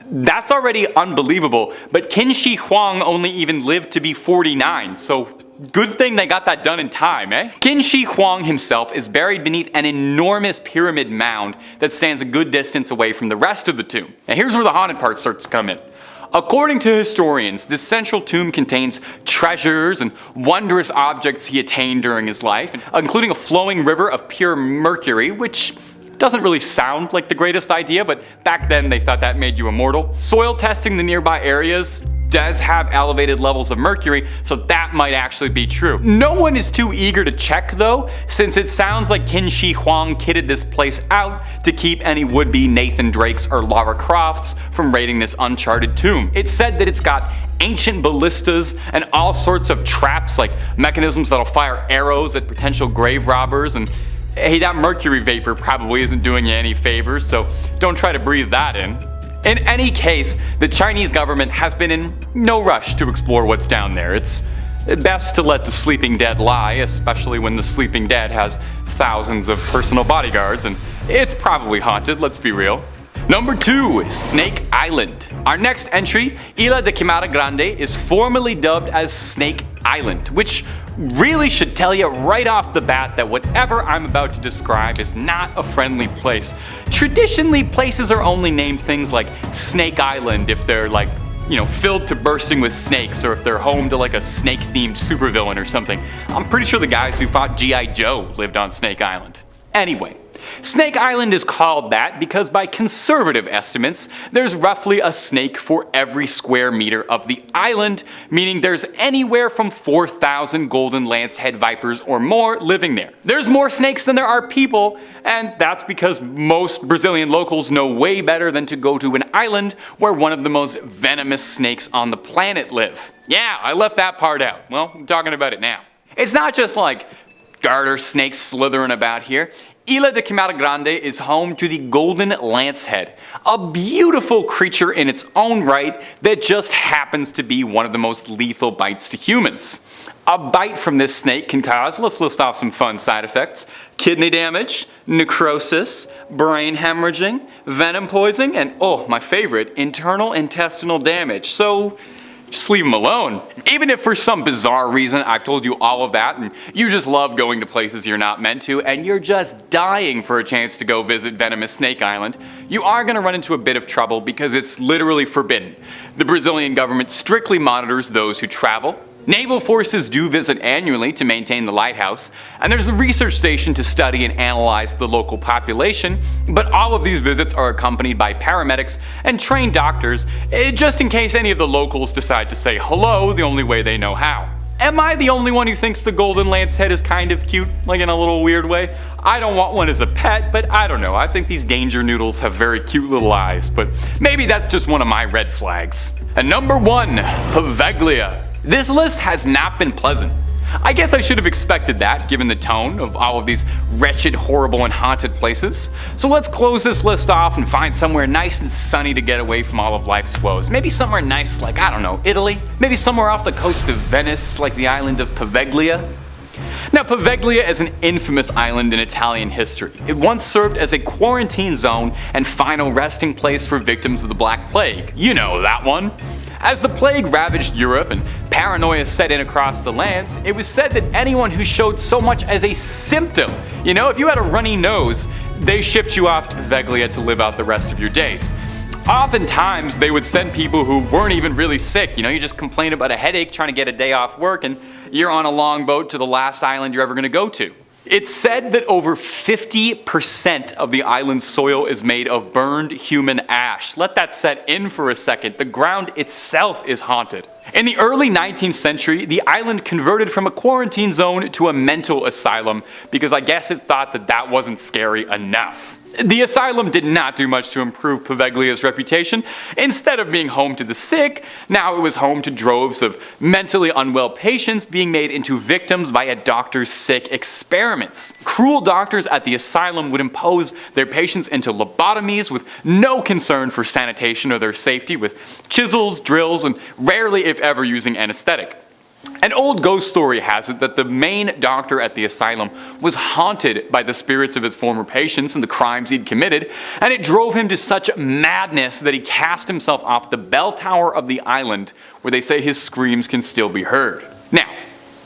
That's already unbelievable, but Qin Shi Huang only even lived to be 49, so good thing they got that done in time, eh? Qin Shi Huang himself is buried beneath an enormous pyramid mound that stands a good distance away from the rest of the tomb. Now here's where the haunted part starts to come in. According to historians, this central tomb contains treasures and wondrous objects he attained during his life, including a flowing river of pure mercury, which doesn't really sound like the greatest idea, but back then they thought that made you immortal. Soil testing the nearby areas does have elevated levels of mercury, so that might actually be true. No one is too eager to check though, since it sounds like Qin Shi Huang kitted this place out to keep any would-be Nathan Drakes or Lara Crofts from raiding this uncharted tomb. It's said that it's got ancient ballistas and all sorts of traps, like mechanisms that'll fire arrows at potential grave robbers, and hey, that mercury vapor probably isn't doing you any favors, so don't try to breathe that in. In any case, the Chinese government has been in no rush to explore what's down there. It's best to let the sleeping dead lie, especially when the sleeping dead has thousands of personal bodyguards, and it's probably haunted, let's be real. Number 2. Snake Island. Our next entry, Isla de Quimada Grande, is formally dubbed as Snake Island, which really should tell you right off the bat that whatever I'm about to describe is not a friendly place. Traditionally, places are only named things like Snake Island if they're like, you know, filled to bursting with snakes, or if they're home to like a snake-themed supervillain or something. I'm pretty sure the guys who fought G.I. Joe lived on Snake Island. Anyway, Snake Island is called that because by conservative estimates, there's roughly a snake for every square meter of the island, meaning there's anywhere from 4,000 golden lancehead vipers or more living there. There's more snakes than there are people, and that's because most Brazilian locals know way better than to go to an island where one of the most venomous snakes on the planet live. Yeah, I left that part out. Well, I'm talking about it now. It's not just like garter snakes slithering about here. Isla de Quimada Grande is home to the golden lancehead, a beautiful creature in its own right that just happens to be one of the most lethal bites to humans. A bite from this snake can cause, let's list off some fun side effects, kidney damage, necrosis, brain hemorrhaging, venom poisoning, and oh, my favorite, internal intestinal damage. So just leave them alone. Even if for some bizarre reason I've told you all of that and you just love going to places you're not meant to and you're just dying for a chance to go visit venomous Snake Island, you are going to run into a bit of trouble because it's literally forbidden. The Brazilian government strictly monitors those who travel. Naval forces do visit annually to maintain the lighthouse, and there's a research station to study and analyze the local population, but all of these visits are accompanied by paramedics and trained doctors, just in case any of the locals decide to say hello the only way they know how. Am I the only one who thinks the golden lancehead is kind of cute, like in a little weird way? I don't want one as a pet, but I don't know, I think these danger noodles have very cute little eyes, but maybe that's just one of my red flags. And number 1, Poveglia. This list has not been pleasant. I guess I should have expected that, given the tone of all of these wretched, horrible, and haunted places. So let's close this list off and find somewhere nice and sunny to get away from all of life's woes. Maybe somewhere nice like, I don't know, Italy? Maybe somewhere off the coast of Venice, like the island of Poveglia? Now, Poveglia is an infamous island in Italian history. It once served as a quarantine zone and final resting place for victims of the Black Plague. You know that one. As the plague ravaged Europe and paranoia set in across the lands, it was said that anyone who showed so much as a symptom, if you had a runny nose, they shipped you off to Poveglia to live out the rest of your days. Oftentimes, they would send people who weren't even really sick. You just complain about a headache trying to get a day off work and you're on a longboat to the last island you're ever going to go to. It's said that over 50% of the island's soil is made of burned human ash. Let that set in for a second. The ground itself is haunted. In the early 19th century, the island converted from a quarantine zone to a mental asylum because I guess it thought that that wasn't scary enough. The asylum did not do much to improve Poveglia's reputation. Instead of being home to the sick, now it was home to droves of mentally unwell patients being made into victims by a doctor's sick experiments. Cruel doctors at the asylum would impose their patients into lobotomies with no concern for sanitation or their safety, with chisels, drills, and rarely if ever using anesthetic. An old ghost story has it that the main doctor at the asylum was haunted by the spirits of his former patients and the crimes he'd committed, and it drove him to such madness that he cast himself off the bell tower of the island, where they say his screams can still be heard. Now,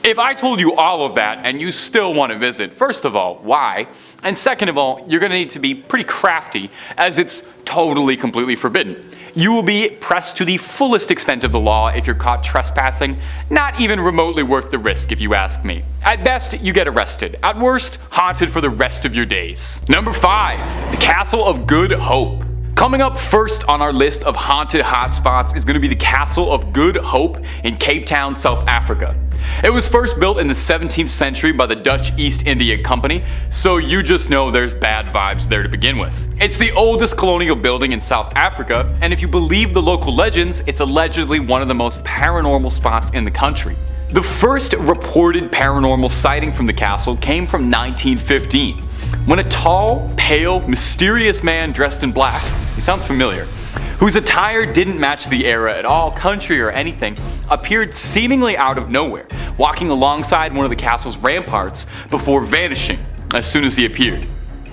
if I told you all of that and you still want to visit, first of all, why? And second of all, you're going to need to be pretty crafty, as it's totally completely forbidden. You will be pressed to the fullest extent of the law if you're caught trespassing, not even remotely worth the risk if you ask me. At best, you get arrested. At worst, haunted for the rest of your days. Number 5, the Castle of Good Hope. Coming up first on our list of haunted hotspots is going to be the Castle of Good Hope in Cape Town, South Africa. It was first built in the 17th century by the Dutch East India Company, so you just know there's bad vibes there to begin with. It's the oldest colonial building in South Africa, and if you believe the local legends, it's allegedly one of the most paranormal spots in the country. The first reported paranormal sighting from the castle came from 1915, when a tall, pale, mysterious man dressed in black, he sounds familiar, whose attire didn't match the era at all, country or anything, appeared seemingly out of nowhere, walking alongside one of the castle's ramparts before vanishing as soon as he appeared.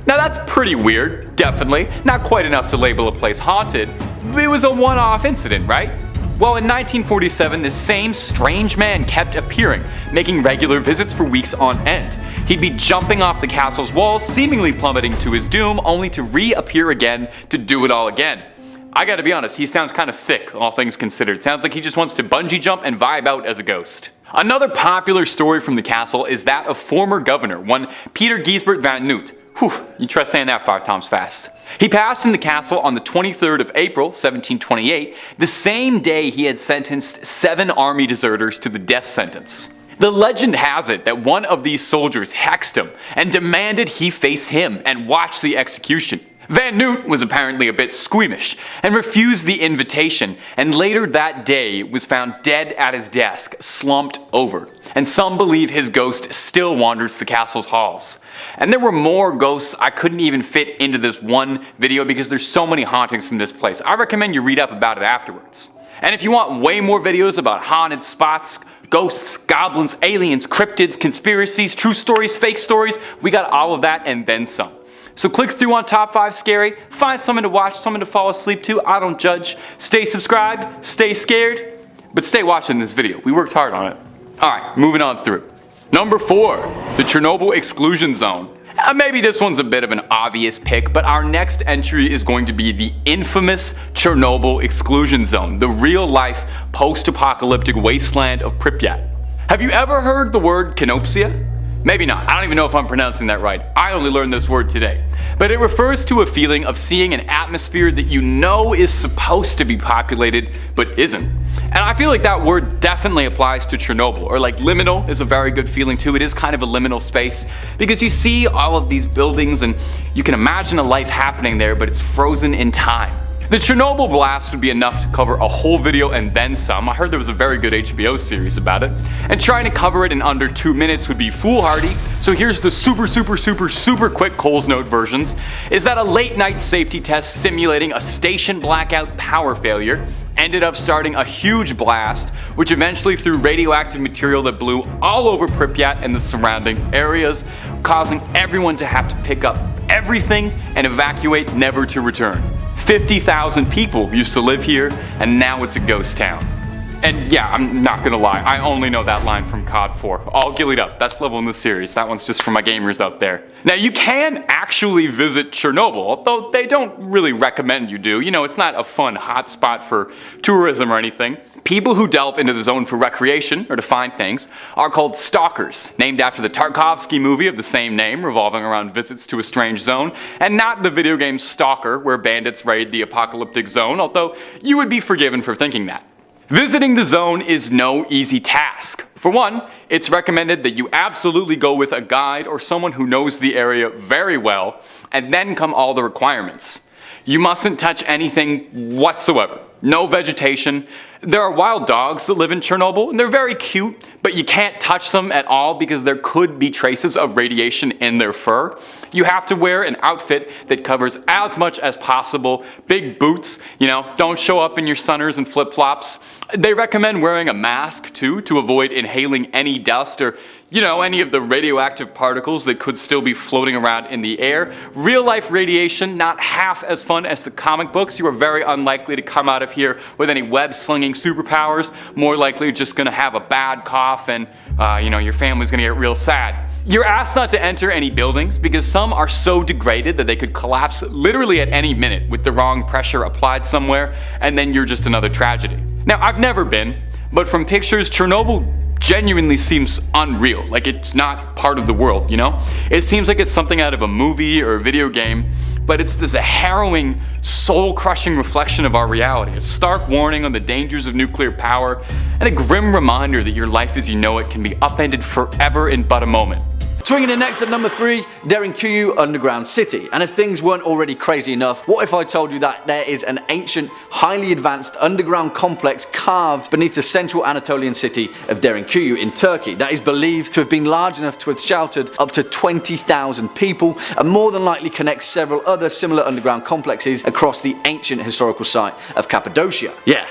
Now that's pretty weird, definitely, not quite enough to label a place haunted, but it was a one-off incident, right? Well, in 1947, this same strange man kept appearing, making regular visits for weeks on end. He'd be jumping off the castle's walls, seemingly plummeting to his doom, only to reappear again to do it all again. I gotta be honest, he sounds kinda sick, all things considered. Sounds like he just wants to bungee jump and vibe out as a ghost. Another popular story from the castle is that of former governor, one Peter Giesbert van Noot. Whew, you try saying that 5 times fast. He passed in the castle on the 23rd of April, 1728, the same day he had sentenced 7 army deserters to the death sentence. The legend has it that one of these soldiers hexed him and demanded he face him and watch the execution. Van Noot was apparently a bit squeamish and refused the invitation, and later that day was found dead at his desk, slumped over. And some believe his ghost still wanders the castle's halls. And there were more ghosts I couldn't even fit into this one video because there's so many hauntings from this place. I recommend you read up about it afterwards. And if you want way more videos about haunted spots, ghosts, goblins, aliens, cryptids, conspiracies, true stories, fake stories, we got all of that and then some. So click through on Top 5 Scary, find something to watch, something to fall asleep to, I don't judge. Stay subscribed, stay scared, but stay watching this video. We worked hard on it. Alright, moving on through. Number 4, the Chernobyl Exclusion Zone. Maybe this one's a bit of an obvious pick, but our next entry is going to be the infamous Chernobyl Exclusion Zone, the real-life post-apocalyptic wasteland of Pripyat. Have you ever heard the word Canopsia? Maybe not. I don't even know if I'm pronouncing that right. I only learned this word today. But it refers to a feeling of seeing an atmosphere that you know is supposed to be populated, but isn't. And I feel like that word definitely applies to Chernobyl, or like liminal is a very good feeling too. It is kind of a liminal space, because you see all of these buildings and you can imagine a life happening there, but it's frozen in time. The Chernobyl blast would be enough to cover a whole video and then some. I heard there was a very good HBO series about it. And trying to cover it in under 2 minutes would be foolhardy, so here's the super quick Coles Note versions, is that a late night safety test simulating a station blackout power failure ended up starting a huge blast, which eventually threw radioactive material that blew all over Pripyat and the surrounding areas, causing everyone to have to pick up everything and evacuate, never to return. 50,000 people used to live here, and now it's a ghost town. And yeah, I'm not gonna lie, I only know that line from COD 4. All gillied up, best level in the series. That one's just for my gamers out there. Now you can actually visit Chernobyl, although they don't really recommend you do. You know, it's not a fun hotspot for tourism or anything. People who delve into the zone for recreation, or to find things, are called stalkers, named after the Tarkovsky movie of the same name, revolving around visits to a strange zone, and not the video game Stalker, where bandits raid the apocalyptic zone, although you would be forgiven for thinking that. Visiting the zone is no easy task. For one, it's recommended that you absolutely go with a guide or someone who knows the area very well, and then come all the requirements. You mustn't touch anything whatsoever. No vegetation. There are wild dogs that live in Chernobyl, and they're very cute, but you can't touch them at all because there could be traces of radiation in their fur. You have to wear an outfit that covers as much as possible. Big boots, you know, don't show up in your sunners and flip-flops. They recommend wearing a mask too to avoid inhaling any dust or, you know, any of the radioactive particles that could still be floating around in the air. Real life radiation, not half as fun as the comic books. You are very unlikely to come out of here with any web-slinging superpowers. More likely just gonna have a bad cough and, you know, your family's gonna get real sad. You're asked not to enter any buildings because some are so degraded that they could collapse literally at any minute with the wrong pressure applied somewhere, and then you're just another tragedy. Now, I've never been, but from pictures, Chernobyl genuinely seems unreal, like it's not part of the world, you know? It seems like it's something out of a movie or a video game, but it's this harrowing, soul-crushing reflection of our reality, a stark warning on the dangers of nuclear power, and a grim reminder that your life as you know it can be upended forever in but a moment. Swinging in next at number 3, Derinkuyu Underground City. And if things weren't already crazy enough, what if I told you that there is an ancient, highly advanced underground complex carved beneath the central Anatolian city of Derinkuyu in Turkey that is believed to have been large enough to have sheltered up to 20,000 people and more than likely connects several other similar underground complexes across the ancient historical site of Cappadocia. Yeah.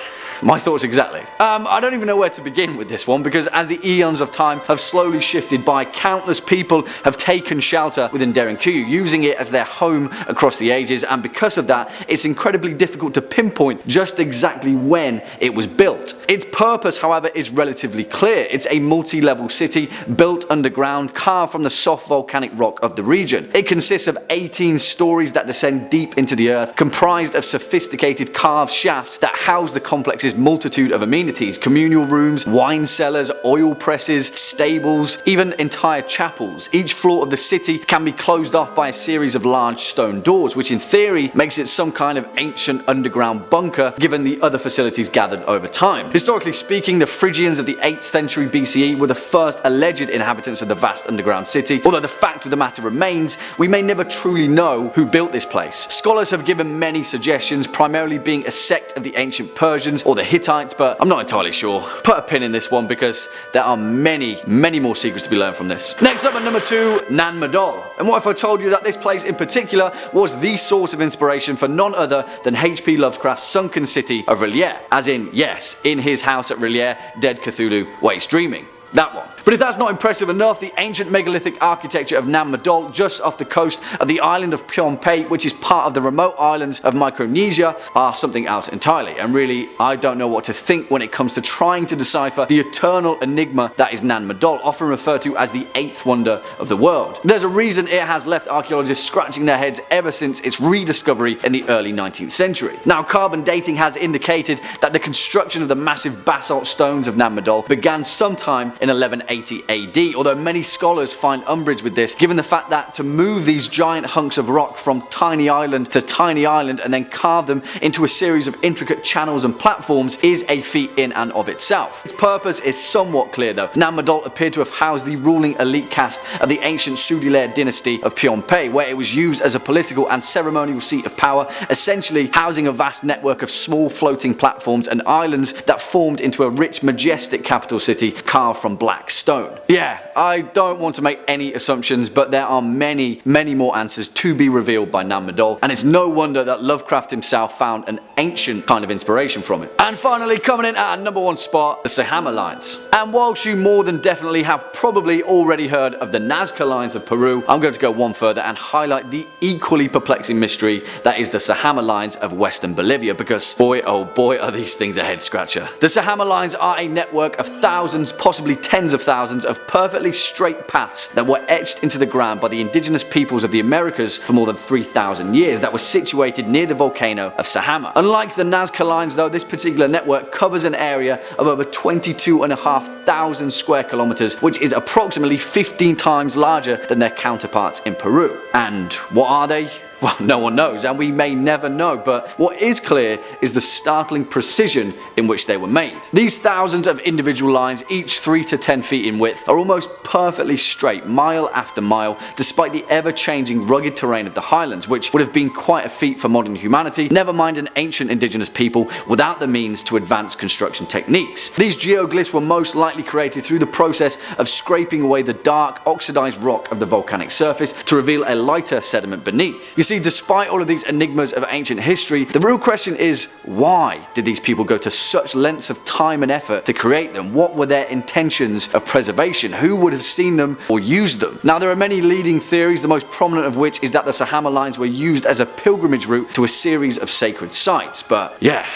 My thoughts exactly. I don't even know where to begin with this one because as the eons of time have slowly shifted by, countless people have taken shelter within Derinkuyu, using it as their home across the ages, and because of that, it's incredibly difficult to pinpoint just exactly when it was built. Its purpose, however, is relatively clear. It's a multi-level city built underground, carved from the soft volcanic rock of the region. It consists of 18 stories that descend deep into the earth, comprised of sophisticated carved shafts that house the complex's greatest multitude of amenities: communal rooms, wine cellars, oil presses, stables, even entire chapels. Each floor of the city can be closed off by a series of large stone doors, which in theory makes it some kind of ancient underground bunker given the other facilities gathered over time. Historically speaking, the Phrygians of the 8th century BCE were the first alleged inhabitants of the vast underground city, although the fact of the matter remains, we may never truly know who built this place. Scholars have given many suggestions, primarily being a sect of the ancient Persians or the Hittites, but I'm not entirely sure. Put a pin in this one because there are many more secrets to be learned from this. Next up at number 2, Nan Madol. And what if I told you that this place in particular was the source of inspiration for none other than H.P. Lovecraft's sunken city of R'lyeh? As in, yes, in his house at R'lyeh, dead Cthulhu waits dreaming. That one. But if that's not impressive enough, the ancient megalithic architecture of Nan Madol, just off the coast of the island of Pohnpei, which is part of the remote islands of Micronesia, are something else entirely. And really, I don't know what to think when it comes to trying to decipher the eternal enigma that is Nan Madol, often referred to as the 8th wonder of the world. There's a reason it has left archaeologists scratching their heads ever since its rediscovery in the early 19th century. Now, carbon dating has indicated that the construction of the massive basalt stones of Nan Madol began sometime in 1180 AD, although many scholars find umbrage with this, given the fact that to move these giant hunks of rock from tiny island to tiny island and then carve them into a series of intricate channels and platforms is a feat in and of itself. Its purpose is somewhat clear though. Nan Madol appeared to have housed the ruling elite caste of the ancient Sudilair dynasty of Pohnpei, where it was used as a political and ceremonial seat of power, essentially housing a vast network of small floating platforms and islands that formed into a rich, majestic capital city carved from black stone. Yeah, I don't want to make any assumptions, but there are many more answers to be revealed by Nan Madol, and it's no wonder that Lovecraft himself found an ancient kind of inspiration from it. And finally, coming in at our number 1 spot, the Sahama Lines. And whilst you more than definitely have probably already heard of the Nazca Lines of Peru, I'm going to go one further and highlight the equally perplexing mystery that is the Sahama Lines of Western Bolivia, because boy oh boy are these things a head scratcher. The Sahama Lines are a network of thousands, possibly tens of thousands of perfectly straight paths that were etched into the ground by the indigenous peoples of the Americas for more than 3,000 years that were situated near the volcano of Sahama. Unlike the Nazca Lines though, this particular network covers an area of over 22,500 square kilometers, which is approximately 15 times larger than their counterparts in Peru. And what are they? Well, no one knows, and we may never know, but what is clear is the startling precision in which they were made. These thousands of individual lines, each 3 to 10 feet in width, are almost perfectly straight, mile after mile, despite the ever-changing rugged terrain of the highlands, which would have been quite a feat for modern humanity, never mind an ancient indigenous people without the means to advance construction techniques. These geoglyphs were most likely created through the process of scraping away the dark, oxidized rock of the volcanic surface to reveal a lighter sediment beneath. You see, despite all of these enigmas of ancient history, the real question is, why did these people go to such lengths of time and effort to create them? What were their intentions of preservation? Who would have seen them or used them? Now, there are many leading theories, the most prominent of which is that the Sahama Lines were used as a pilgrimage route to a series of sacred sites, but yeah,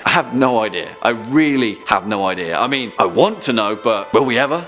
I have no idea. I really have no idea. I mean, I want to know, but will we ever?